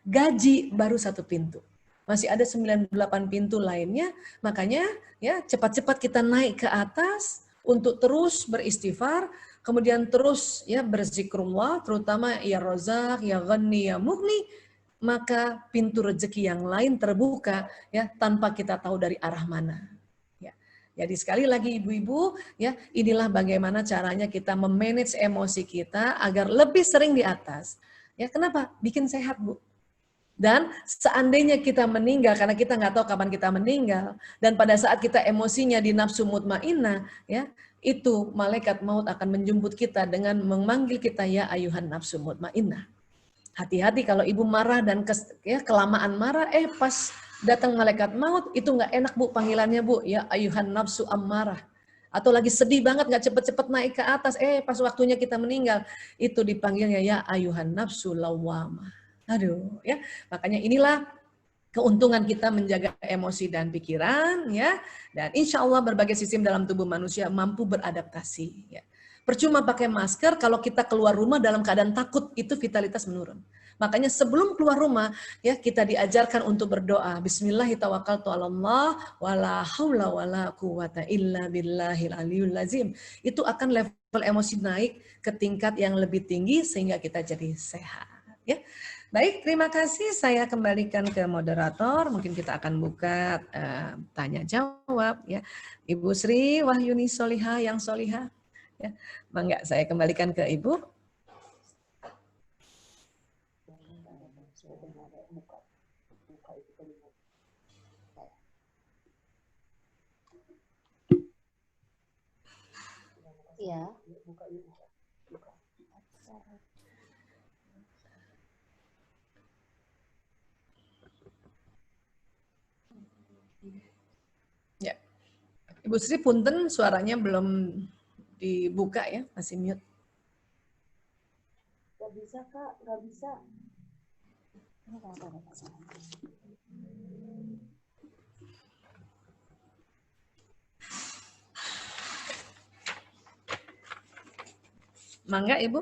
gaji baru satu pintu. Masih ada 98 pintu lainnya, makanya ya cepat-cepat kita naik ke atas untuk terus beristighfar, kemudian terus ya berzikrullah, terutama ya Rozak, ya Ghani, ya Mughni, maka pintu rezeki yang lain terbuka ya tanpa kita tahu dari arah mana. Ya. Jadi sekali lagi ibu-ibu, ya inilah bagaimana caranya kita memanage emosi kita agar lebih sering di atas. Ya kenapa? Bikin sehat, Bu. Dan seandainya kita meninggal, karena kita nggak tahu kapan kita meninggal, dan pada saat kita emosinya di nafsu mutmainnah, ya itu malaikat maut akan menjemput kita dengan memanggil kita ya ayuhan nafsu mutmainnah. Hati-hati kalau ibu marah dan kelamaan marah, pas datang malaikat maut itu nggak enak Bu panggilannya Bu, ya ayuhan nafsu ammarah. Atau lagi sedih banget nggak cepet-cepet naik ke atas, pas waktunya kita meninggal itu dipanggilnya ya ayuhan nafsu lawwamah. Aduh, ya makanya inilah keuntungan kita menjaga emosi dan pikiran, ya, dan insya Allah berbagai sistem dalam tubuh manusia mampu beradaptasi. Ya. Percuma pakai masker kalau kita keluar rumah dalam keadaan takut, itu vitalitas menurun. Makanya sebelum keluar rumah, ya kita diajarkan untuk berdoa. Bismillahirrahmanirrahim. Wala haula wala quwata illa billahil aliyul lazim. Itu akan level emosi naik ke tingkat yang lebih tinggi sehingga kita jadi sehat. Ya. Baik, terima kasih. Saya kembalikan ke moderator. Mungkin kita akan buka tanya jawab. Ya, Ibu Sri Wahyuni Soliha yang Soliha. Ya, mangga saya kembalikan ke Ibu. Ya. Ya, Ibu Sri punten suaranya belum dibuka ya, masih mute. Gak bisa Kak, gak bisa. Mangga Ibu.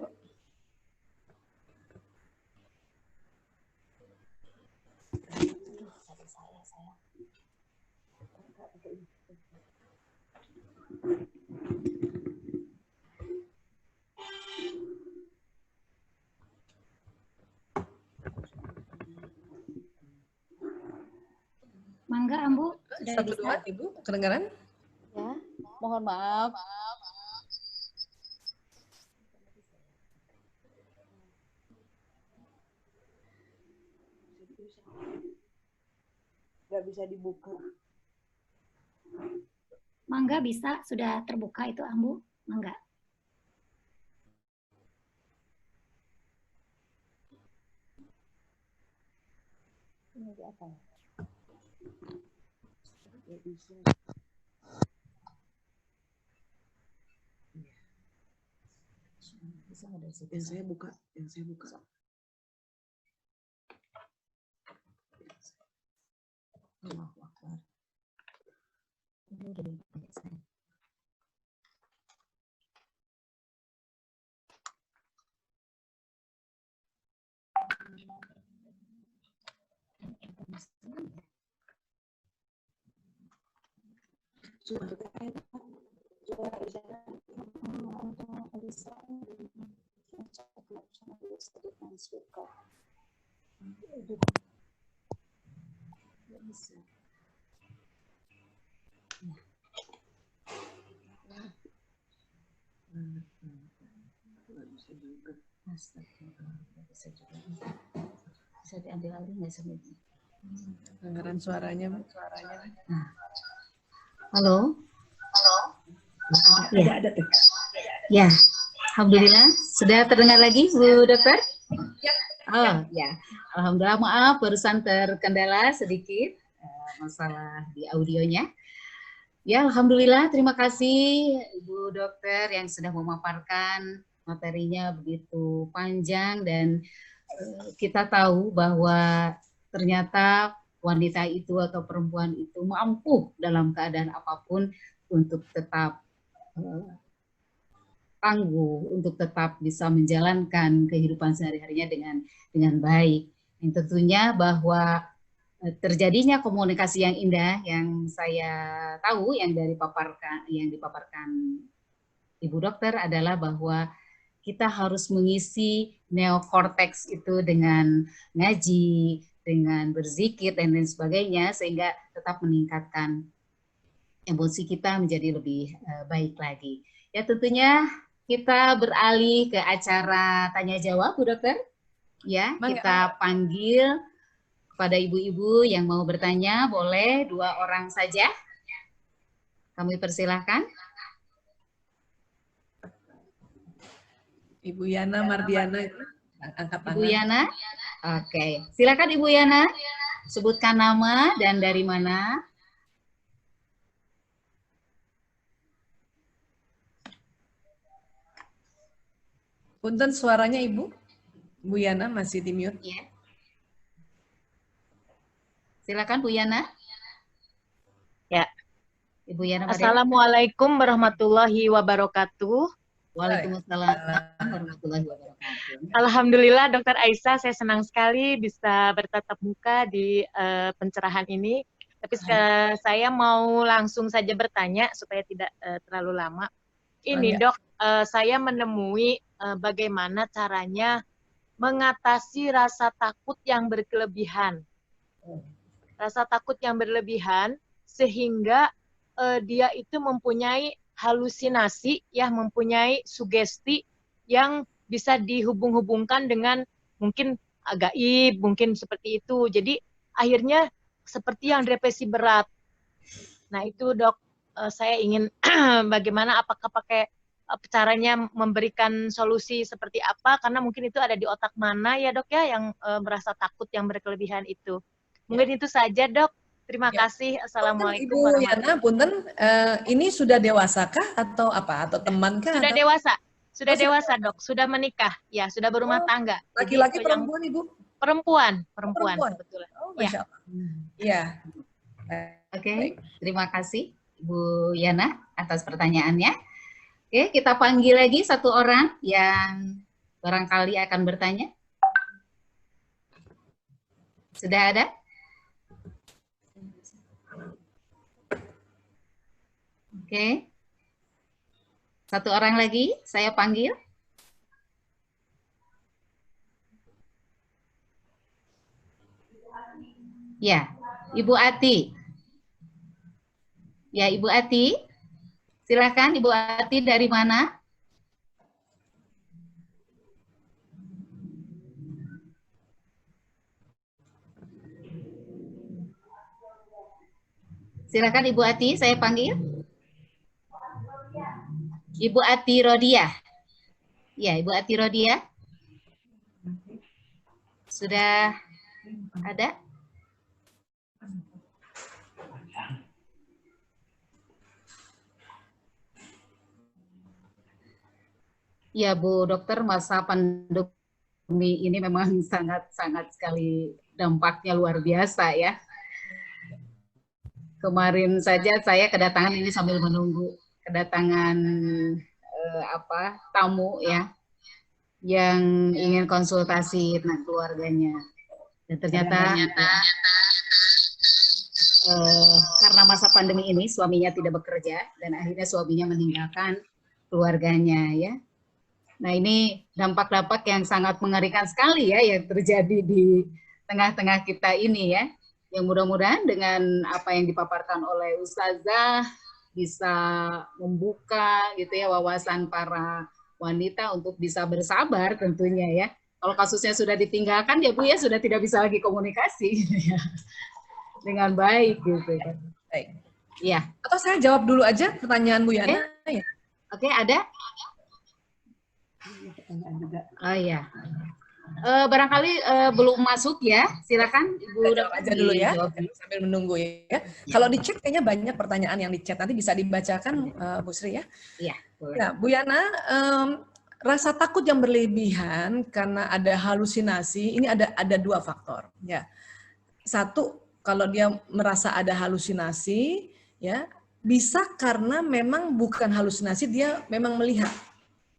Mangga Ambu. Satu dua Ibu, kedengaran? Ya, mohon maaf. Gak bisa dibuka. Mangga bisa, sudah terbuka itu Ambu. Mangga. Ini di apa ya? Ya, bisa. Bisa nggak dari situ? Yang saya buka, yang saya buka. Allahu Akbar. Ini udah dibuka, saya. Bisa diambil alih nggak sebenarnya? Anggaran suaranya, Bu. Halo? Ada tuh. Ya, alhamdulillah sudah terdengar lagi Bu Dokter? Ya. Oh ya, alhamdulillah, maaf barusan terkendala sedikit masalah di audionya. Ya, alhamdulillah, terima kasih Ibu Dokter yang sudah memaparkan materinya begitu panjang dan kita tahu bahwa ternyata wanita itu atau perempuan itu mampu dalam keadaan apapun untuk tetap tangguh, untuk tetap bisa menjalankan kehidupan sehari-harinya dengan baik. Yang tentunya bahwa terjadinya komunikasi yang indah yang saya tahu yang dipaparkan Ibu Dokter adalah bahwa kita harus mengisi neokorteks itu dengan ngaji, dengan berzikir dan lain sebagainya sehingga tetap meningkatkan emosi kita menjadi lebih baik lagi. Ya, tentunya kita beralih ke acara tanya jawab, Bu Dokter. Ya, kita panggil kepada ibu-ibu yang mau bertanya, boleh 2 orang saja. Kami persilahkan. Ibu Yana Mardiana, angkat tangan. Ibu Yana, oke. Silakan Ibu Yana, sebutkan nama dan dari mana. Punten suaranya Ibu. Bu Yana masih di mute. Ya. Silakan Bu Yana. Ya. Ibu Yana. Assalamualaikum warahmatullahi wabarakatuh. Waalaikumsalam warahmatullahi wabarakatuh. Alhamdulillah Dokter Aisyah, saya senang sekali bisa bertatap muka di pencerahan ini. Tapi saya mau langsung saja bertanya supaya tidak terlalu lama. Ini Dok, saya menemui bagaimana caranya mengatasi rasa takut yang berkelebihan. Rasa takut yang berlebihan sehingga dia itu mempunyai halusinasi, ya, mempunyai sugesti yang bisa dihubung-hubungkan dengan mungkin gaib, mungkin seperti itu. Jadi akhirnya seperti yang depresi berat. Nah itu Dok, saya ingin bagaimana, apakah pakai caranya memberikan solusi seperti apa, karena mungkin itu ada di otak mana ya Dok ya yang merasa takut yang berkelebihan itu. Mungkin itu saja Dok. Terima kasih. Assalamualaikum Ibu Yana, punten, ini sudah dewasakah atau apa? Atau teman kah? Sudah dewasa. Sudah dewasa Dok. Sudah menikah. Ya, sudah berumah tangga. Laki-laki perempuan Ibu? Perempuan. Perempuan. Betul. Oh, Masya Allah. Ya. Oke, terima kasih Bu Yana atas pertanyaannya. Oke, kita panggil lagi 1 orang yang barangkali akan bertanya. Sudah ada? Oke. 1 orang lagi saya panggil. Ya, Ibu Ati. Ya, Ibu Ati. Silakan Ibu Ati, dari mana? Silakan Ibu Ati, saya panggil. Ibu Ati Rodiah. Ya, Ibu Ati Rodiah. Sudah ada? Ya Bu Dokter, masa pandemi ini memang sangat sekali dampaknya luar biasa ya. Kemarin saja saya kedatangan ini sambil menunggu kedatangan tamu ya yang ingin konsultasi tentang keluarganya. Dan ternyata karena masa pandemi ini suaminya tidak bekerja dan akhirnya suaminya meninggalkan keluarganya ya. Nah ini dampak-dampak yang sangat mengerikan sekali ya yang terjadi di tengah-tengah kita ini ya. Yang mudah-mudahan dengan apa yang dipaparkan oleh Ustazah bisa membuka gitu ya wawasan para wanita untuk bisa bersabar tentunya ya. Kalau kasusnya sudah ditinggalkan ya Bu ya sudah tidak bisa lagi komunikasi ya. Dengan baik gitu kan. Baik. Iya. Atau saya jawab dulu aja pertanyaan Bu Yana ya. Oke, ada? Oh iya. Barangkali belum masuk ya. Silakan Ibu jawab aja dulu ya sambil menunggu ya. Kalau di chat kayaknya banyak pertanyaan yang di chat, nanti bisa dibacakan Bu Sri ya. Iya. Ya, Bu Yana, rasa takut yang berlebihan karena ada halusinasi ini ada dua faktor ya. Satu, kalau dia merasa ada halusinasi ya, bisa karena memang bukan halusinasi, dia memang melihat.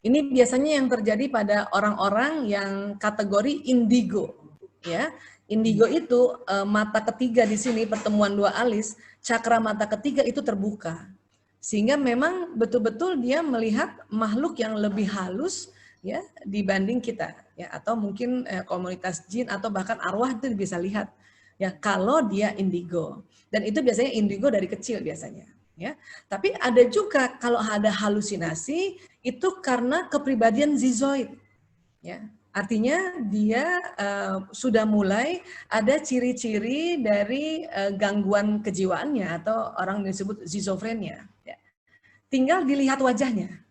Ini biasanya yang terjadi pada orang-orang yang kategori indigo ya. Indigo itu mata ketiga di sini, pertemuan dua alis, cakra mata ketiga itu terbuka. Sehingga memang betul-betul dia melihat makhluk yang lebih halus ya dibanding kita ya, atau mungkin komunitas jin atau bahkan arwah itu bisa lihat ya kalau dia indigo. Dan itu biasanya indigo dari kecil biasanya ya. Tapi ada juga kalau ada halusinasi itu karena kepribadian zizoid ya. Artinya dia sudah mulai ada ciri-ciri dari gangguan kejiwaannya atau orang disebut schizofrenia. Ya. Tinggal dilihat wajahnya.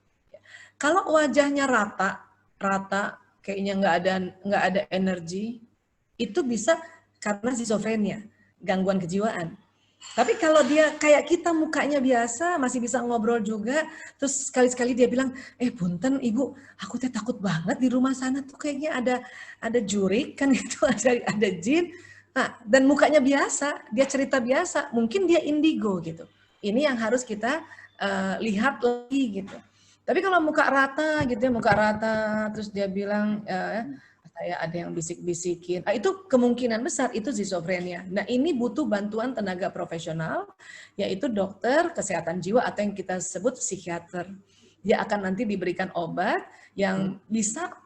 Kalau wajahnya rata, kayaknya nggak ada energi, itu bisa karena schizofrenia, gangguan kejiwaan. Tapi kalau dia kayak kita mukanya biasa, masih bisa ngobrol juga, terus sekali-sekali dia bilang, punten Ibu, aku teh takut banget di rumah sana tuh kayaknya ada jurik kan gitu, ada jin. Nah, dan mukanya biasa, dia cerita biasa, mungkin dia indigo gitu. Ini yang harus kita lihat lagi gitu. Tapi kalau muka rata gitu ya, muka rata, terus dia bilang saya ada yang bisik-bisikin. Nah, itu kemungkinan besar itu schizofrenia. Nah, ini butuh bantuan tenaga profesional, yaitu dokter kesehatan jiwa atau yang kita sebut psikiater. Dia akan nanti diberikan obat yang bisa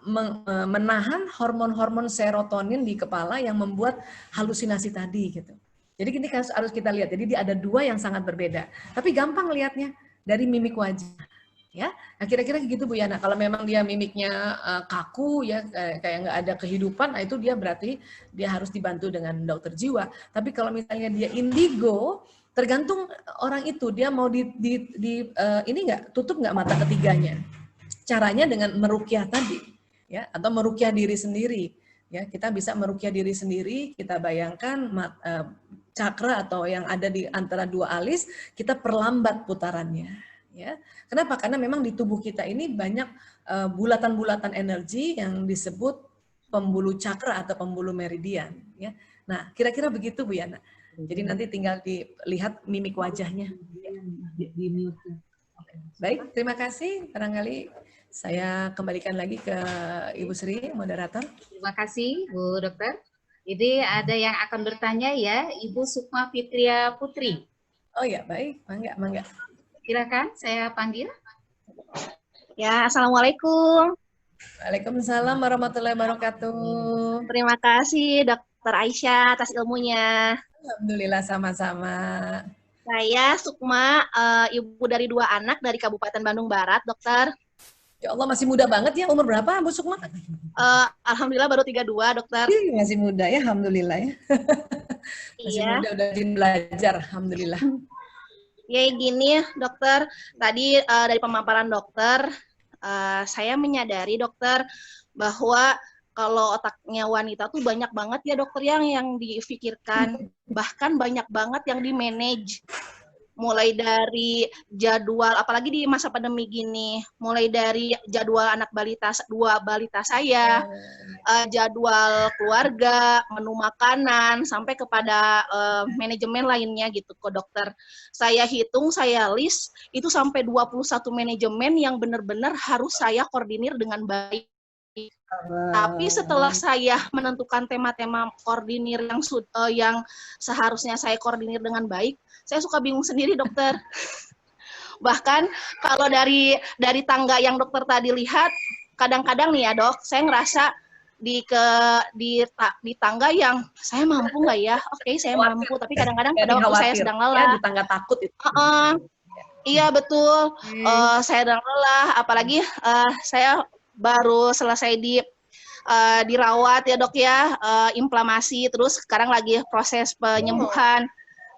menahan hormon-hormon serotonin di kepala yang membuat halusinasi tadi gitu. Jadi ini harus kita lihat. Jadi dia ada dua yang sangat berbeda. Tapi gampang lihatnya dari mimik wajah. Ya, nah kira-kira gitu Bu Yana. Kalau memang dia mimiknya kaku ya, kayak nggak ada kehidupan, nah itu dia berarti dia harus dibantu dengan dokter jiwa. Tapi kalau misalnya dia indigo, tergantung orang itu dia mau ini nggak tutup nggak mata ketiganya. Caranya dengan meruqyah tadi, ya, atau meruqyah diri sendiri. Ya, kita bisa meruqyah diri sendiri. Kita bayangkan cakra atau yang ada di antara dua alis, kita perlambat putarannya. Ya, kenapa? Karena memang di tubuh kita ini banyak bulatan-bulatan energi yang disebut pembuluh cakra atau pembuluh meridian. Ya, nah kira-kira begitu Bu Yana. Jadi nanti tinggal dilihat mimik wajahnya. Baik, terima kasih. Barangkali saya kembalikan lagi ke Ibu Sri, moderator. Terima kasih Bu Dokter. Jadi ada yang akan bertanya ya, Ibu Sukma Fitria Putri. Oh ya, baik, mangga. Silakan, saya panggil. Ya, Assalamualaikum. Waalaikumsalam warahmatullahi wabarakatuh. Terima kasih Dr. Aisyah atas ilmunya. Alhamdulillah sama-sama. Saya Sukma, ibu dari 2 anak dari Kabupaten Bandung Barat, Dokter. Ya Allah, masih muda banget ya. Umur berapa Bu Sukma? Alhamdulillah baru 32, Dokter. Masih muda ya, Alhamdulillah ya. Masih iya. muda, udah belajar, Alhamdulillah. Ya gini Dokter, tadi dari pemaparan dokter, saya menyadari Dokter bahwa kalau otaknya wanita tuh banyak banget ya Dokter yang difikirkan, bahkan banyak banget yang di-manage. mulai dari jadwal, apalagi di masa pandemi gini, mulai dari jadwal anak balita, 2 balita saya, jadwal keluarga, menu makanan, sampai kepada manajemen lainnya gitu ke dokter. Saya hitung, saya list, itu sampai 21 manajemen yang benar-benar harus saya koordinir dengan baik. Tapi setelah saya menentukan tema-tema koordinir yang seharusnya saya koordinir dengan baik, saya suka bingung sendiri, dokter. Bahkan kalau dari tangga yang dokter tadi lihat, kadang-kadang nih ya dok, saya ngerasa di tangga yang saya mampu nggak ya? Oke, saya mampu, tapi kadang-kadang pada waktu saya sedang lelah. Ya, di tangga takut itu. Iya betul, saya sedang lelah, apalagi saya baru selesai dirawat ya dok ya, inflamasi, terus sekarang lagi proses penyembuhan.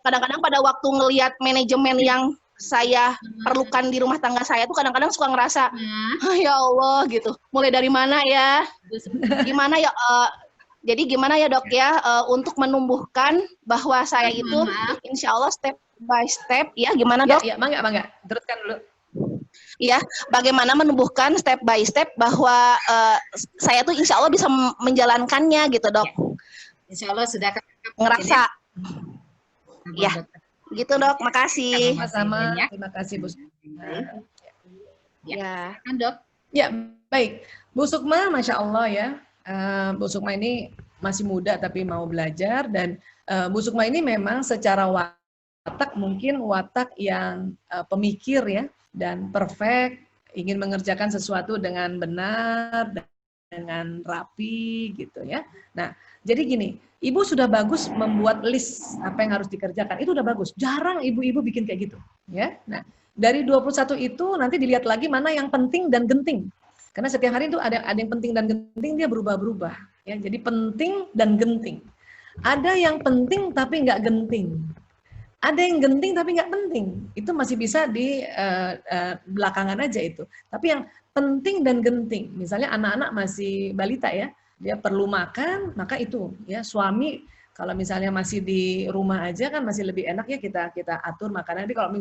Kadang-kadang pada waktu ngelihat manajemen yang saya perlukan di rumah tangga saya tuh kadang-kadang suka ngerasa, ya Allah gitu, mulai dari mana ya, gimana ya, jadi gimana ya dok ya, untuk menumbuhkan bahwa saya itu insya Allah step by step, ya gimana dok? Ya, mangga, teruskan dulu. Ya, bagaimana menumbuhkan step by step bahwa saya tuh insya Allah bisa menjalankannya gitu dok. Insya Allah sudah ngerasa. Ya, gitu dok. Makasih. Sama-sama. Terima kasih Bu. Ya, kan dok. Ya, baik. Bu Sukma, Masya Allah ya. Bu Sukma ini masih muda tapi mau belajar, dan Bu Sukma ini memang secara watak mungkin watak yang pemikir ya, dan perfect, ingin mengerjakan sesuatu dengan benar, dengan rapi gitu ya. Nah, jadi gini, ibu sudah bagus membuat list apa yang harus dikerjakan, itu udah bagus. Jarang ibu-ibu bikin kayak gitu ya. Nah, dari 21 itu nanti dilihat lagi mana yang penting dan genting. Karena setiap hari itu ada yang penting dan genting, dia berubah-berubah ya. Jadi penting dan genting. Ada yang penting tapi nggak genting. Ada yang genting tapi nggak penting, itu masih bisa di belakangan aja itu. Tapi yang penting dan genting, misalnya anak-anak masih balita ya, dia perlu makan, maka itu ya suami kalau misalnya masih di rumah aja kan masih lebih enak ya kita atur makanan. Tapi kalau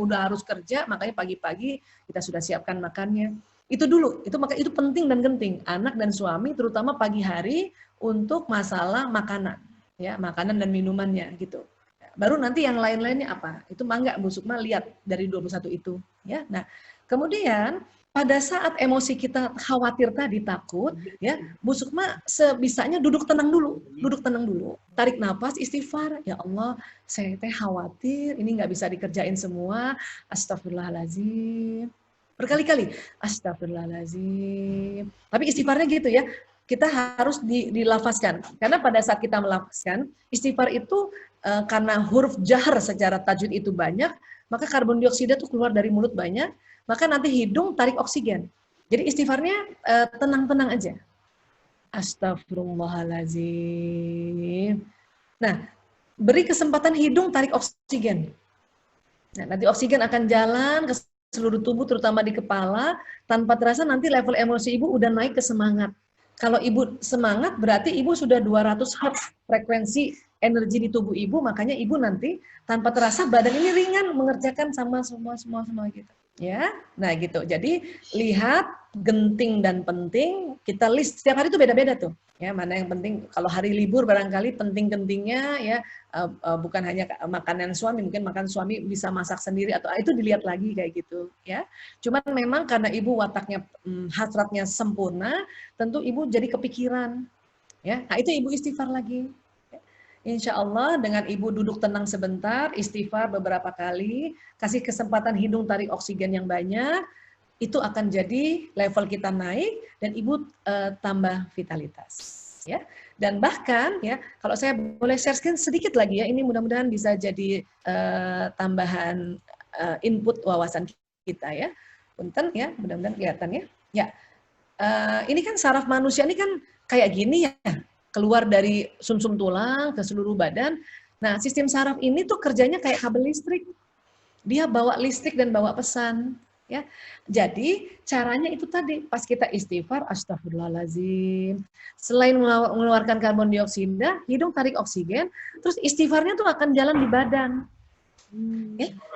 udah harus kerja, makanya pagi-pagi kita sudah siapkan makannya. Itu dulu, itu penting dan genting. Anak dan suami terutama pagi hari untuk masalah makanan, ya makanan dan minumannya gitu. Baru nanti yang lain-lainnya apa? Itu mangga Bu Sukma lihat dari 21 itu. Ya. Nah, kemudian pada saat emosi kita khawatir tadi, takut, ya Bu Sukma sebisanya duduk tenang dulu. Tarik nafas, istighfar. Ya Allah, saya teh khawatir, ini nggak bisa dikerjain semua. Astagfirullahaladzim. Berkali-kali, astagfirullahaladzim. Tapi istighfarnya gitu ya. Kita harus dilafazkan. Karena pada saat kita melafazkan, istighfar itu karena huruf jahar secara tajwid itu banyak, maka karbon dioksida itu keluar dari mulut banyak, maka nanti hidung tarik oksigen. Jadi istighfarnya tenang-tenang aja. Astagfirullahaladzim. Nah, beri kesempatan hidung tarik oksigen. Nah, nanti oksigen akan jalan ke seluruh tubuh, terutama di kepala, tanpa terasa nanti level emosi ibu udah naik ke semangat. Kalau ibu semangat, berarti ibu sudah 200 Hz frekuensi energi di tubuh ibu, makanya ibu nanti tanpa terasa badan ini ringan mengerjakan sama semua gitu. Ya, nah gitu. Jadi lihat genting dan penting, kita list setiap hari itu beda-beda tuh. Ya, mana yang penting? Kalau hari libur barangkali penting-gentingnya ya bukan hanya makanan suami, mungkin makan suami bisa masak sendiri atau itu dilihat lagi kayak gitu. Ya, cuman memang karena ibu wataknya hasratnya sempurna, tentu ibu jadi kepikiran. Ya, nah itu ibu istighfar lagi. Insya Allah dengan ibu duduk tenang sebentar, istighfar beberapa kali, kasih kesempatan hidung tarik oksigen yang banyak, itu akan jadi level kita naik dan ibu tambah vitalitas. Ya. Dan bahkan ya kalau saya boleh share sedikit lagi ya, ini mudah-mudahan bisa jadi tambahan input wawasan kita ya. Punten ya, mudah-mudahan kelihatan ya. Ya, ini kan saraf manusia ini kan kayak gini ya. Keluar dari sumsum tulang ke seluruh badan. Nah, sistem saraf ini tuh kerjanya kayak kabel listrik. Dia bawa listrik dan bawa pesan. Ya, jadi caranya itu tadi, pas kita istighfar, astagfirullahaladzim. Selain mengeluarkan karbon dioksida, hidung tarik oksigen, terus istighfarnya tuh akan jalan di badan.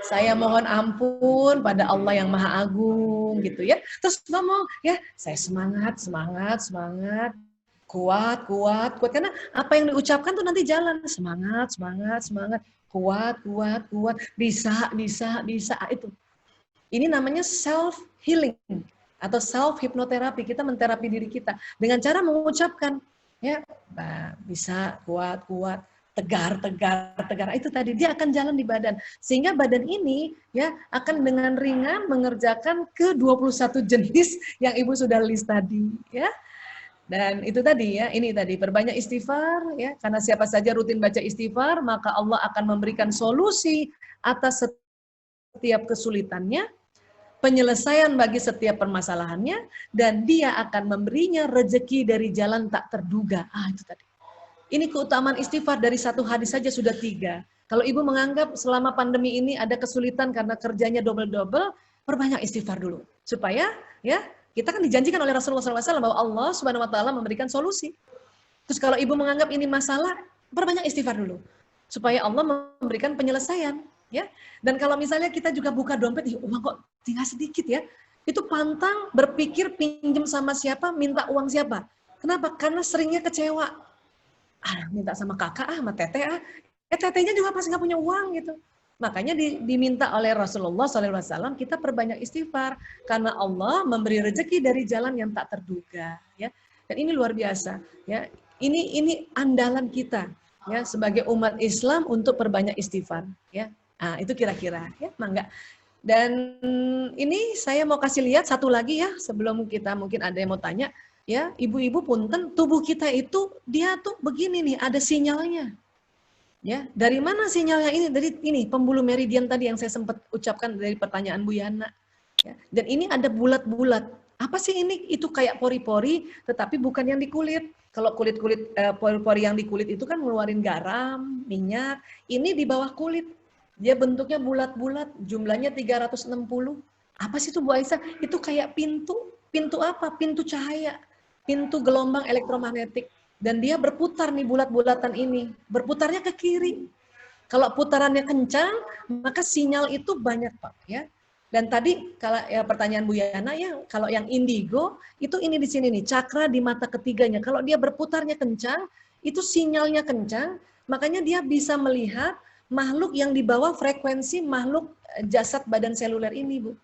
Saya mohon ampun pada Allah yang Maha Agung gitu ya. Terus ngomong ya, saya semangat, kuat. Karena apa yang diucapkan tuh nanti jalan. Semangat, kuat. Bisa. Itu. Ini namanya self healing atau self hipnoterapi. Kita menterapi diri kita dengan cara mengucapkan ya, bisa, kuat. Tegar. Itu tadi dia akan jalan di badan. Sehingga badan ini ya akan dengan ringan mengerjakan ke 21 jenis yang Ibu sudah list tadi ya. Dan itu tadi ya, ini tadi perbanyak istighfar ya, karena siapa saja rutin baca istighfar, maka Allah akan memberikan solusi atas setiap kesulitannya, penyelesaian bagi setiap permasalahannya, dan dia akan memberinya rezeki dari jalan tak terduga. Itu tadi. Ini keutamaan istighfar dari satu hadis saja sudah 3. Kalau Ibu menganggap selama pandemi ini ada kesulitan karena kerjanya double-double, perbanyak istighfar dulu. Supaya ya kita kan dijanjikan oleh Rasulullah SAW bahwa Allah Subhanahu Wa Taala memberikan solusi. Terus kalau Ibu menganggap ini masalah, perbanyak istighfar dulu. Supaya Allah memberikan penyelesaian. Ya. Dan kalau misalnya kita juga buka dompet, uang kok tinggal sedikit ya. Itu pantang berpikir pinjam sama siapa, minta uang siapa. Kenapa? Karena seringnya kecewa. Minta sama kakak, sama teteh, tetehnya juga pasti nggak punya uang gitu. Makanya diminta oleh Rasulullah SAW kita perbanyak istighfar karena Allah memberi rezeki dari jalan yang tak terduga. Ya, dan ini luar biasa. Ya, ini andalan kita ya sebagai umat Islam untuk perbanyak istighfar. Ya, itu kira-kira. Ya, mangga. Dan ini saya mau kasih lihat satu lagi ya sebelum kita mungkin ada yang mau tanya. Ya, ibu-ibu punten, tubuh kita itu dia tuh begini nih, ada sinyalnya. Ya, dari mana sinyalnya ini? Dari ini pembuluh meridian tadi yang saya sempat ucapkan dari pertanyaan Bu Yana. Ya, dan ini ada bulat-bulat. Apa sih ini? Itu kayak pori-pori, tetapi bukan yang di kulit. Kalau pori-pori yang di kulit itu kan ngeluarin garam, minyak. Ini di bawah kulit. Dia bentuknya bulat-bulat, jumlahnya 360. Apa sih itu Bu Aisyah? Itu kayak pintu. Pintu apa? Pintu cahaya. Pintu gelombang elektromagnetik. Dan dia berputar nih bulat-bulatan ini. Berputarnya ke kiri. Kalau putarannya kencang, maka sinyal itu banyak Pak. Ya. Dan tadi kalau ya, pertanyaan Bu Yana ya, kalau yang indigo, itu ini di sini nih, cakra di mata ketiganya. Kalau dia berputarnya kencang, itu sinyalnya kencang, makanya dia bisa melihat makhluk yang di bawah frekuensi makhluk jasad badan seluler ini Bu.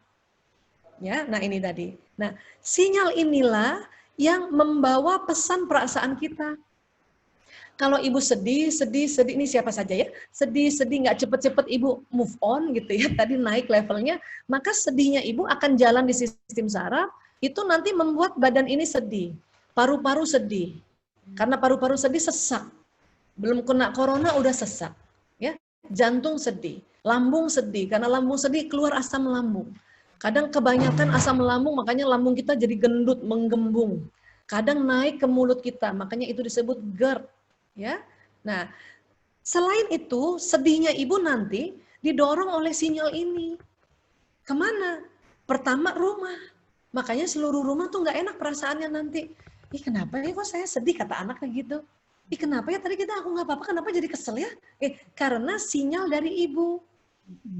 Ya, nah ini tadi. Nah, sinyal inilah yang membawa pesan perasaan kita. Kalau Ibu sedih, ini siapa saja ya? Sedih, nggak cepet-cepet Ibu move on gitu ya, tadi naik levelnya, maka sedihnya Ibu akan jalan di sistem saraf, itu nanti membuat badan ini sedih. Paru-paru sedih. Karena paru-paru sedih sesak. Belum kena corona udah sesak. Ya, jantung sedih, lambung sedih, karena lambung sedih keluar asam lambung. Kadang kebanyakan asam lambung, makanya lambung kita jadi gendut, menggembung. Kadang naik ke mulut kita, makanya itu disebut GERD. Ya, nah selain itu sedihnya Ibu nanti didorong oleh sinyal ini. Kemana? Pertama rumah. Makanya seluruh rumah tuh nggak enak perasaannya nanti. Ih kenapa ya kok saya sedih, kata anak kayak gitu. Ih kenapa ya tadi kita aku nggak apa-apa, kenapa jadi kesel ya? Karena sinyal dari Ibu.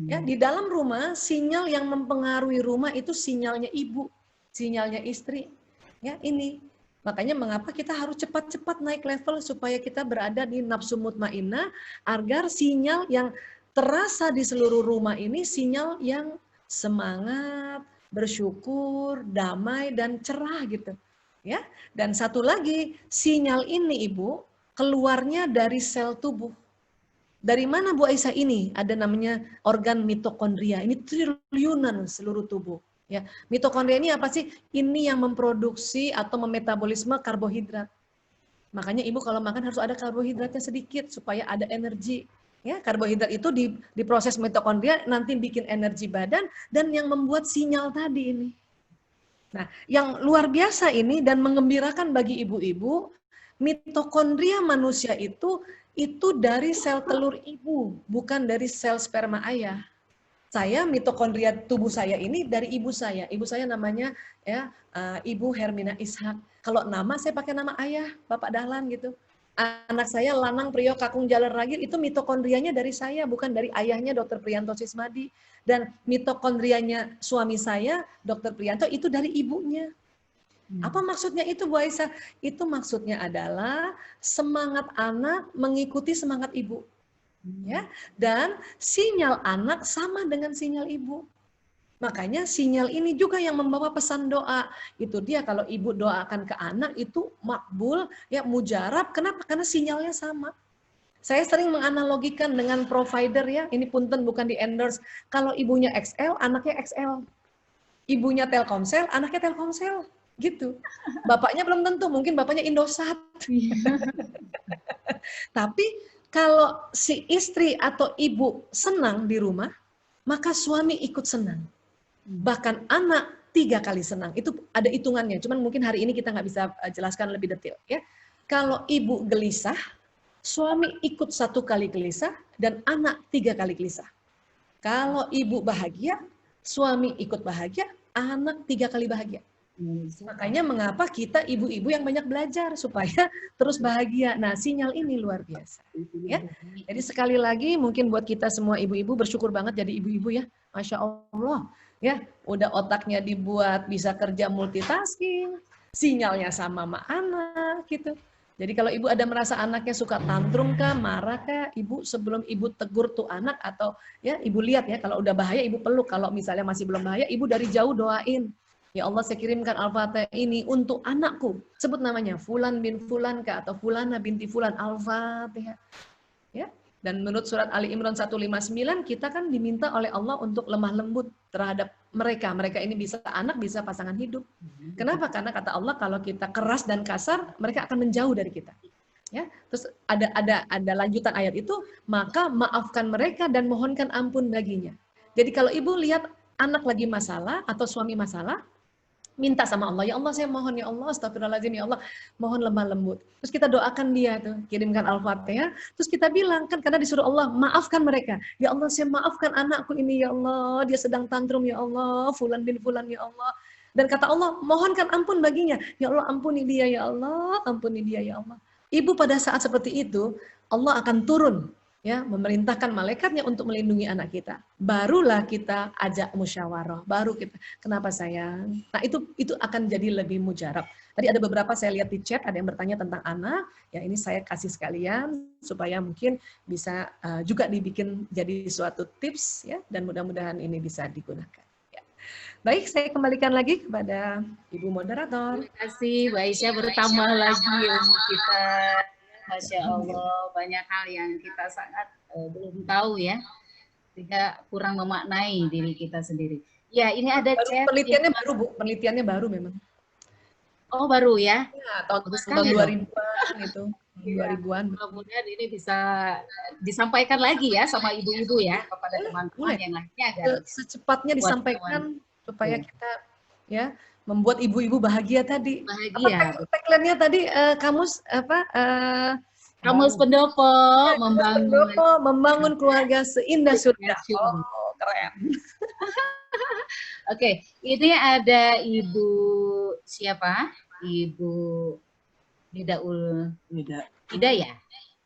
Ya, di dalam rumah, sinyal yang mempengaruhi rumah itu sinyalnya ibu, sinyalnya istri. Ya, ini. Makanya mengapa kita harus cepat-cepat naik level supaya kita berada di nafsu mutmainnah agar sinyal yang terasa di seluruh rumah ini sinyal yang semangat, bersyukur, damai dan cerah gitu. Ya. Dan satu lagi, sinyal ini Ibu keluarnya dari sel tubuh. Dari mana Bu Aisyah ini? Ada namanya organ mitokondria. Ini triliunan seluruh tubuh. Ya, mitokondria ini apa sih? Ini yang memproduksi atau memetabolisme karbohidrat. Makanya Ibu kalau makan harus ada karbohidratnya sedikit supaya ada energi. Ya, karbohidrat itu diproses mitokondria nanti bikin energi badan dan yang membuat sinyal tadi ini. Nah, yang luar biasa ini dan menggembirakan bagi ibu-ibu, mitokondria manusia itu dari sel telur ibu, bukan dari sel sperma ayah. Saya mitokondria tubuh saya ini dari ibu saya. Ibu saya namanya ya Ibu Hermina Ishak. Kalau nama saya pakai nama ayah, Bapak Dahlan gitu. Anak saya lanang Priyo kakung jalan ragil itu mitokondrianya dari saya, bukan dari ayahnya Dr. Priyanto Sismadi. Dan mitokondrianya suami saya, Dr. Priyanto, itu dari ibunya. Apa maksudnya itu, Bu Aisyah? Itu maksudnya adalah semangat anak mengikuti semangat ibu. Ya, dan sinyal anak sama dengan sinyal ibu. Makanya sinyal ini juga yang membawa pesan doa. Itu dia kalau ibu doakan ke anak itu makbul, ya mujarab. Kenapa? Karena sinyalnya sama. Saya sering menganalogikan dengan provider ya. Ini punten bukan di endorse. Kalau ibunya XL, anaknya XL. Ibunya Telkomsel, anaknya Telkomsel. Gitu. Bapaknya belum tentu, mungkin bapaknya Indosat. Tapi kalau si istri atau ibu senang di rumah, maka suami ikut senang. Bahkan anak 3 kali senang. Itu ada hitungannya. Cuman mungkin hari ini kita nggak bisa jelaskan lebih detail. Ya. Kalau ibu gelisah, suami ikut 1 kali gelisah dan anak 3 kali gelisah. Kalau ibu bahagia, suami ikut bahagia, anak 3 kali bahagia. Makanya mengapa kita ibu-ibu yang banyak belajar supaya terus bahagia. Nah, sinyal ini luar biasa. Ya. Jadi sekali lagi mungkin buat kita semua ibu-ibu bersyukur banget jadi ibu-ibu ya. Masya Allah. Ya, udah otaknya dibuat bisa kerja multitasking, sinyalnya sama anak gitu. Jadi kalau ibu ada merasa anaknya suka tantrum kah, marah kah, ibu sebelum ibu tegur tuh anak atau ya ibu lihat ya kalau udah bahaya ibu peluk, kalau misalnya masih belum bahaya ibu dari jauh doain. Ya Allah saya kirimkan Al-Fatihah ini untuk anakku. Sebut namanya Fulan bin Fulan kah atau Fulana binti Fulan, Al-Fatihah. Ya. Dan menurut surat Ali Imran 159 kita kan diminta oleh Allah untuk lemah lembut terhadap mereka. Mereka ini bisa anak, bisa pasangan hidup. Kenapa? Karena kata Allah kalau kita keras dan kasar, mereka akan menjauh dari kita. Ya, terus ada lanjutan ayat itu, maka maafkan mereka dan mohonkan ampun baginya. Jadi kalau ibu lihat anak lagi masalah atau suami masalah, minta sama Allah, ya Allah saya mohon ya Allah, astagfirullahaladzim ya Allah, mohon lemah lembut. Terus kita doakan dia tuh, kirimkan Al-Fatihah, terus kita bilang kan karena disuruh Allah, maafkan mereka. Ya Allah saya maafkan anakku ini ya Allah, dia sedang tantrum ya Allah, Fulan bin Fulan ya Allah. Dan kata Allah, mohonkan ampun baginya. Ya Allah ampuni dia ya Allah, ampuni dia ya Allah. Ibu pada saat seperti itu, Allah akan turun. Ya, memerintahkan malaikatnya untuk melindungi anak kita. Barulah kita ajak musyawarah. Baru kita, kenapa sayang? Nah itu akan jadi lebih mujarab. Tadi ada beberapa saya lihat di chat, ada yang bertanya tentang anak. Ya ini saya kasih sekalian supaya mungkin bisa juga dibikin jadi suatu tips ya, dan mudah-mudahan ini bisa digunakan. Ya. Baik, saya kembalikan lagi kepada Ibu Moderator. Terima kasih, Mbak Aisyah, bertambah lagi ilmu kita. Masya Allah, banyak hal yang kita sangat belum tahu ya, sehingga kurang memaknai diri kita sendiri. Ya, ini ada chat. Penelitiannya baru, Bu. Penelitiannya baru memang. Oh, baru ya? Ya, tahun 2000-an itu. 2000-an. Mudah-mudahan ini bisa disampaikan lagi ya sama ibu-ibu ya, kepada teman-teman yang lainnya. Agar secepatnya disampaikan supaya kita ya membuat ibu-ibu bahagia tadi. Bahagia. Tagline-nya tadi kamus apa? Kamus pendopo membangun keluarga seindah surga. Oh, keren. Oke, ini ada Ibu siapa? Ibu Hidaul Hidayah,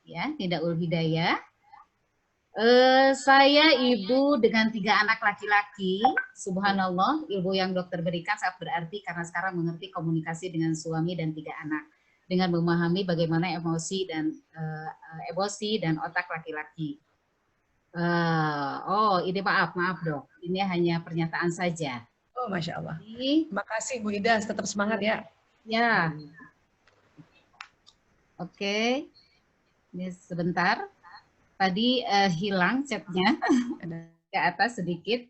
ya, Hidaul Hidayah. Saya ibu dengan 3 anak laki-laki, subhanallah, ibu yang dokter berikan sangat berarti karena sekarang mengerti komunikasi dengan suami dan 3 anak, dengan memahami bagaimana emosi dan otak laki-laki. Oh, ini maaf dok, ini hanya pernyataan saja. Oh, Masya Allah. Terima kasih Bu Ida, tetap semangat ya. Ya. Oke, ini sebentar. Tadi hilang chatnya ke atas sedikit.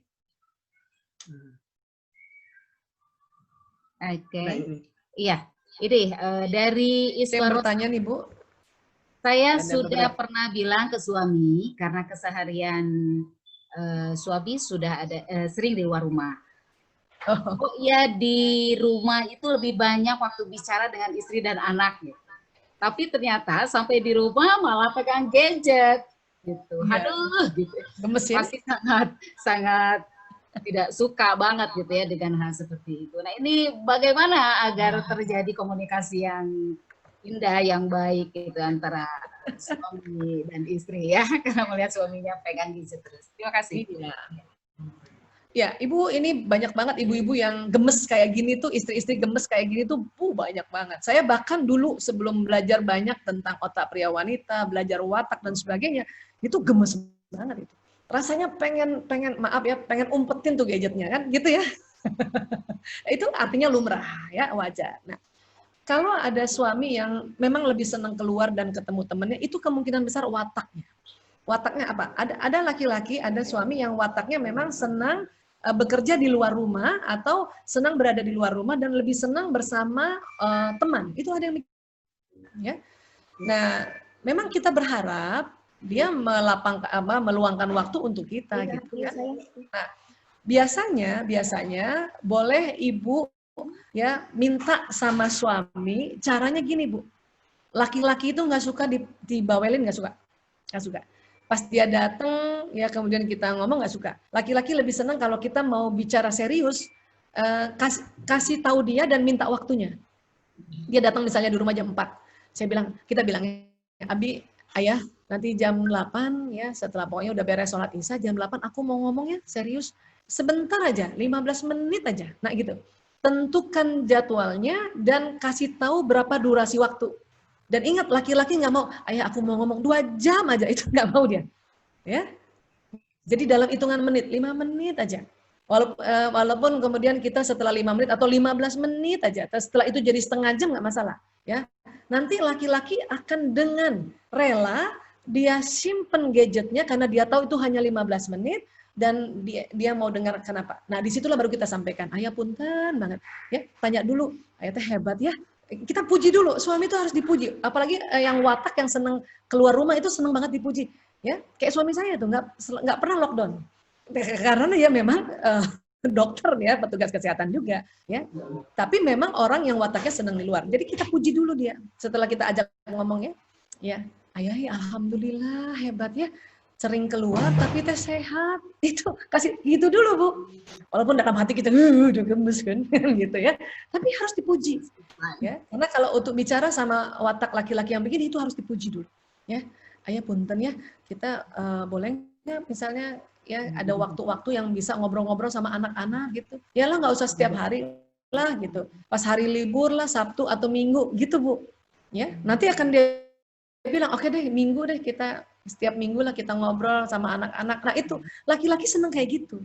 Oke. Iya, ini dari Iswaro. Bertanya nih Bu. Saya sudah pernah bilang ke suami karena keseharian suami sudah ada sering di luar rumah. Oh iya, di rumah itu lebih banyak waktu bicara dengan istri dan anak. Gitu. Tapi ternyata sampai di rumah malah pegang gadget. Gitu. Aduh, gitu. Gemes ya. Pasti sangat tidak suka banget gitu ya dengan hal seperti itu. Nah ini bagaimana agar terjadi komunikasi indah yang baik itu antara suami dan istri ya, karena melihat suaminya pegang gadget terus. Terima kasih. Iya. Ya, Ibu, ini banyak banget ibu-ibu yang gemes kayak gini tuh, istri-istri gemes kayak gini tuh, banyak banget. Saya bahkan dulu sebelum belajar banyak tentang otak pria wanita, belajar watak dan sebagainya, itu gemes banget itu. Rasanya pengen maaf ya, pengen umpetin tuh gadgetnya kan, gitu ya. Itu artinya lumrah ya, wajar. Nah, kalau ada suami yang memang lebih senang keluar dan ketemu temennya, itu kemungkinan besar wataknya. Wataknya apa? Ada laki-laki, ada suami yang wataknya memang senang bekerja di luar rumah atau senang berada di luar rumah dan lebih senang bersama teman. Itu ada yang ya. Nah, memang kita berharap dia meluangkan waktu untuk kita gitu ya. Nah, biasanya boleh ibu ya minta sama suami, caranya gini Bu. Laki-laki itu nggak suka dibawelin, nggak suka. Pas dia datang, ya kemudian kita ngomong nggak suka. Laki-laki lebih senang kalau kita mau bicara serius, kasih tahu dia dan minta waktunya. Dia datang misalnya di rumah jam 4. Kita bilang, Abi, ayah, nanti jam 8 ya, setelah pokoknya udah beres sholat isya, jam 8 aku mau ngomong ya, serius. Sebentar aja, 15 menit aja. Nah gitu. Tentukan jadwalnya dan kasih tahu berapa durasi waktu. Dan ingat, laki-laki nggak mau, ayah aku mau ngomong 2 jam aja, itu nggak mau dia. Ya. Jadi dalam hitungan menit, 5 menit aja. Walaupun kemudian kita setelah 5 menit atau 15 menit aja, setelah itu jadi setengah jam nggak masalah. Ya. Nanti laki-laki akan dengan rela, dia simpen gadgetnya karena dia tahu itu hanya 15 menit, dan dia mau dengar kenapa. Nah disitulah baru kita sampaikan, ayah punten banget. Ya, tanya dulu, ayah teh hebat ya. Kita puji dulu, suami itu harus dipuji. Apalagi yang watak yang seneng keluar rumah itu seneng banget dipuji. Ya, kayak suami saya tuh nggak pernah lockdown. Karena ya memang dokter ya, petugas kesehatan juga. Ya, tapi memang orang yang wataknya seneng di luar. Jadi kita puji dulu dia. Setelah kita ajak ngomong ya, ayah alhamdulillah hebat ya. Sering keluar tapi teh sehat. Itu kasih gitu dulu Bu. Walaupun dalam hati kita udah gemes kan gitu ya. Tapi harus dipuji. Ya. Karena kalau untuk bicara sama watak laki-laki yang begini itu harus dipuji dulu. Ya. Ayah punten ya, kita boleh nggak misalnya ya ada waktu-waktu yang bisa ngobrol-ngobrol sama anak-anak gitu. Ya lah nggak usah setiap hari lah gitu. Pas hari libur lah, Sabtu atau Minggu gitu Bu. Ya. Nanti akan dia bilang oke deh Minggu deh kita setiap minggu lah kita ngobrol sama anak-anak. Nah itu laki-laki senang kayak gitu,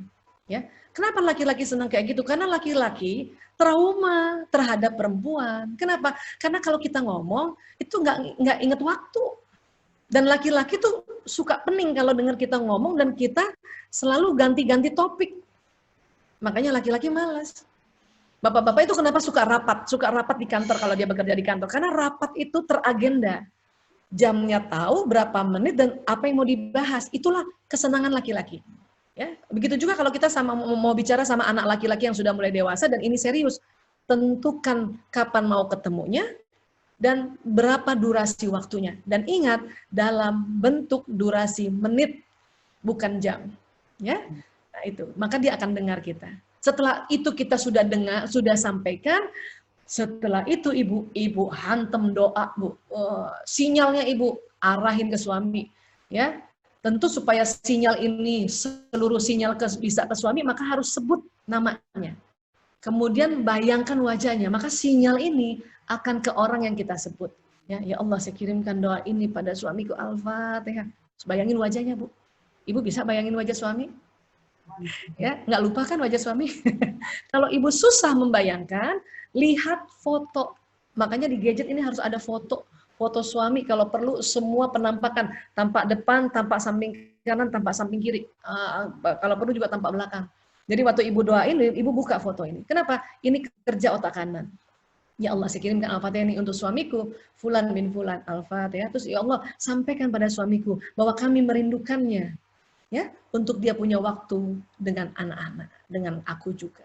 ya. Kenapa laki-laki senang kayak gitu? Karena laki-laki trauma terhadap perempuan. Kenapa? Karena kalau kita ngomong itu nggak inget waktu. Dan laki-laki tuh suka pening kalau dengar kita ngomong dan kita selalu ganti-ganti topik. Makanya laki-laki malas. Bapak-bapak itu kenapa suka rapat di kantor kalau dia bekerja di kantor? Karena rapat itu teragenda. Jamnya tahu, berapa menit, dan apa yang mau dibahas. Itulah kesenangan laki-laki. Ya, begitu juga kalau kita mau bicara sama anak laki-laki yang sudah mulai dewasa, dan ini serius. Tentukan kapan mau ketemunya, dan berapa durasi waktunya. Dan ingat, dalam bentuk durasi menit, bukan jam. Ya, nah itu. Maka dia akan dengar kita. Setelah itu kita sudah dengar, sudah sampaikan, setelah itu ibu hantem doa Bu, sinyalnya ibu arahin ke suami, ya. Tentu supaya sinyal ini seluruh sinyal bisa ke suami maka harus sebut namanya. Kemudian bayangkan wajahnya, maka sinyal ini akan ke orang yang kita sebut. Ya Allah saya kirimkan doa ini pada suamiku Al-Fatihah. Bayangin wajahnya Bu. Ibu bisa bayangin wajah suami? Ya, nggak lupa kan wajah suami? Kalau ibu susah membayangkan, lihat foto. Makanya di gadget ini harus ada foto suami kalau perlu semua penampakan, tampak depan, tampak samping kanan, tampak samping kiri. Kalau perlu juga tampak belakang. Jadi waktu ibu doain, ibu buka foto ini. Kenapa? Ini kerja otak kanan. Ya Allah, saya kirimkan Al-Fatihah ini untuk suamiku, Fulan bin Fulan, Al-Fatihah. Terus ya Allah, sampaikan pada suamiku bahwa kami merindukannya. Ya, untuk dia punya waktu dengan anak-anak, dengan aku juga.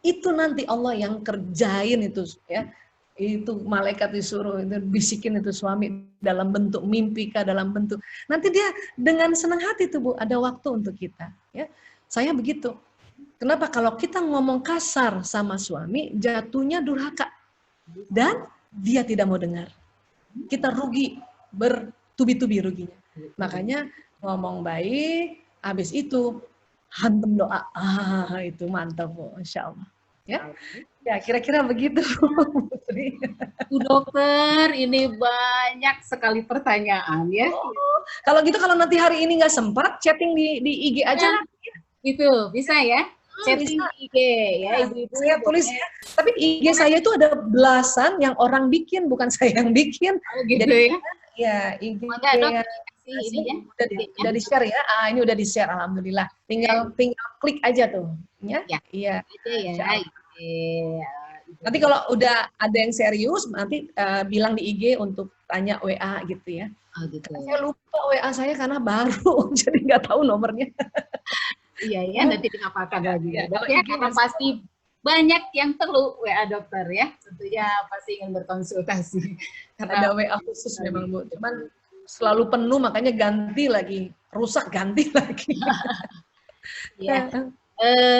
Itu nanti Allah yang kerjain itu, ya. Itu malaikat disuruh itu bisikin itu suami dalam bentuk mimpi kah, dalam bentuk. Nanti dia dengan senang hati tuh Bu, ada waktu untuk kita, ya. Saya begitu. Kenapa? Kalau kita ngomong kasar sama suami, jatuhnya durhaka dan dia tidak mau dengar. kita rugi bertubi-tubi ruginya. Makanya ngomong baik, habis itu hantem doa. Itu mantap, Bu, Insya Allah. Ya, kira-kira begitu. Bu Dokter, ini banyak sekali pertanyaan ya. Kalau gitu, kalau nanti hari ini nggak sempat, chatting di IG aja lah. Itu bisa ya. Chatting di IG ya, ibu-ibu. Saya tulis ya. Tapi IG saya itu ada belasan yang orang bikin, bukan saya yang bikin. Oh, gitu. Jadi, ya. Ya, IG Maka Dok, ini ya. udah di-share ya. Ini udah di-share, alhamdulillah. Tinggal klik aja tuh. Ya. Iya. Itu ya. Nanti kalau udah ada yang serius, nanti bilang di IG untuk tanya WA gitu ya. Oh, gitu. Saya lupa WA saya karena baru, jadi nggak tahu nomornya. Iya, nanti dinapakan lagi. Ya, Dok, ya, karena pasti banyak yang perlu WA dokter ya. Tentunya pasti ingin berkonsultasi. Karena ada WA khusus memang, Bu. Cuman selalu penuh, makanya ganti lagi. Rusak, ganti lagi. Ya.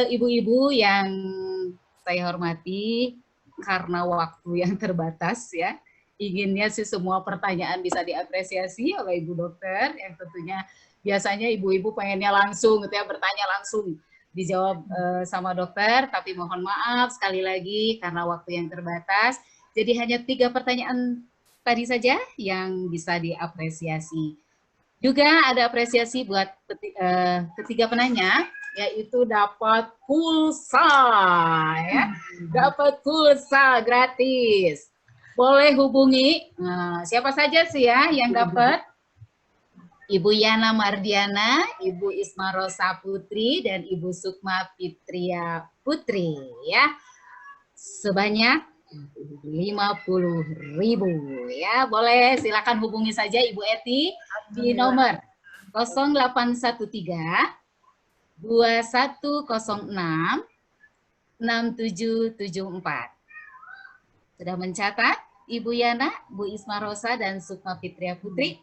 Ibu-ibu yang saya hormati, karena waktu yang terbatas ya, inginnya sih semua pertanyaan bisa diapresiasi oleh Ibu Dokter, yang tentunya biasanya ibu-ibu pengennya langsung gitu ya, bertanya langsung, dijawab sama dokter, tapi mohon maaf sekali lagi karena waktu yang terbatas, jadi hanya 3 pertanyaan tadi saja yang bisa diapresiasi. Juga ada apresiasi buat ketiga penanya, yaitu dapat pulsa ya, dapat pulsa gratis. Boleh hubungi siapa saja sih ya yang dapat? Ibu Yana Mardiana, Ibu Isma Rosa Putri, dan Ibu Sukma Fitria Putri ya. Sebanyak 50.000 ya. Boleh silakan hubungi saja Ibu Eti di nomor 0813 2106 6774. Sudah mencatat Ibu Yana, Bu Isma Rosa, dan Sukma Fitria Putri?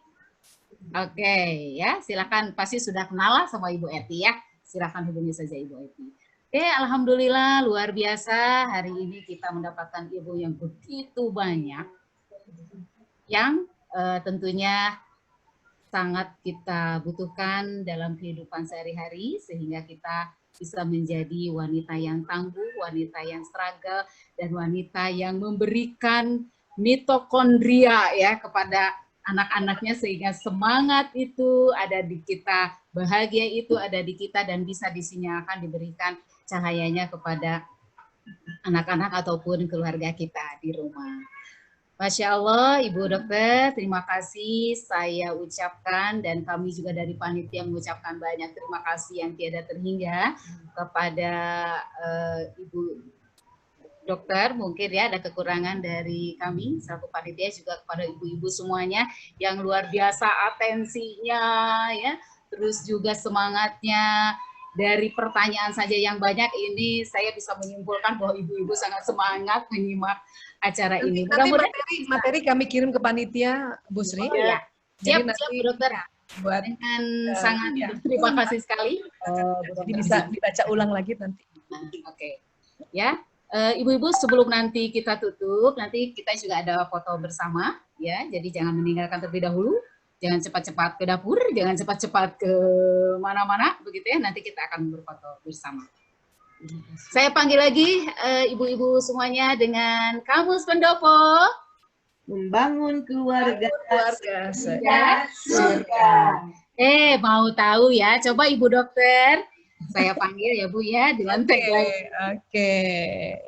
Oke, ya, silakan, pasti sudah kenal lah sama Ibu Eti ya. Silakan hubungi saja Ibu Eti. Oke, alhamdulillah luar biasa hari ini kita mendapatkan ibu yang begitu banyak yang tentunya sangat kita butuhkan dalam kehidupan sehari-hari sehingga kita bisa menjadi wanita yang tangguh, wanita yang struggle, dan wanita yang memberikan mitokondria ya kepada anak-anaknya sehingga semangat itu ada di kita, bahagia itu ada di kita dan bisa disinyakan, diberikan cahayanya kepada anak-anak ataupun keluarga kita di rumah. Masya Allah, Ibu Dokter, terima kasih saya ucapkan dan kami juga dari panitia mengucapkan banyak terima kasih yang tiada terhingga kepada Ibu Dokter. Mungkin ya ada kekurangan dari kami selaku panitia, juga kepada ibu-ibu semuanya yang luar biasa atensinya ya, terus juga semangatnya. Dari pertanyaan saja yang banyak ini saya bisa menyimpulkan bahwa ibu-ibu sangat semangat menyimak acara ini. Nanti materi kami kirim ke panitia, Bu Sri. Oh, ya. Siap, nanti siap, Bu Dokter. Buat dengan sangat terima kasih sekali. Jadi bisa dibaca ulang lagi nanti. Oke. Ya, ibu-ibu sebelum nanti kita tutup, nanti kita juga ada foto bersama ya. Jadi jangan meninggalkan terlebih dahulu. Jangan cepat-cepat ke dapur, jangan cepat-cepat ke mana-mana, begitu ya. Nanti kita akan berfoto bersama. Saya panggil lagi ibu-ibu semuanya dengan Kamus Pendopo. Membangun keluarga surga. Mau tahu ya? Coba Ibu Dokter, saya panggil ya Bu ya dengan tagline. Oke.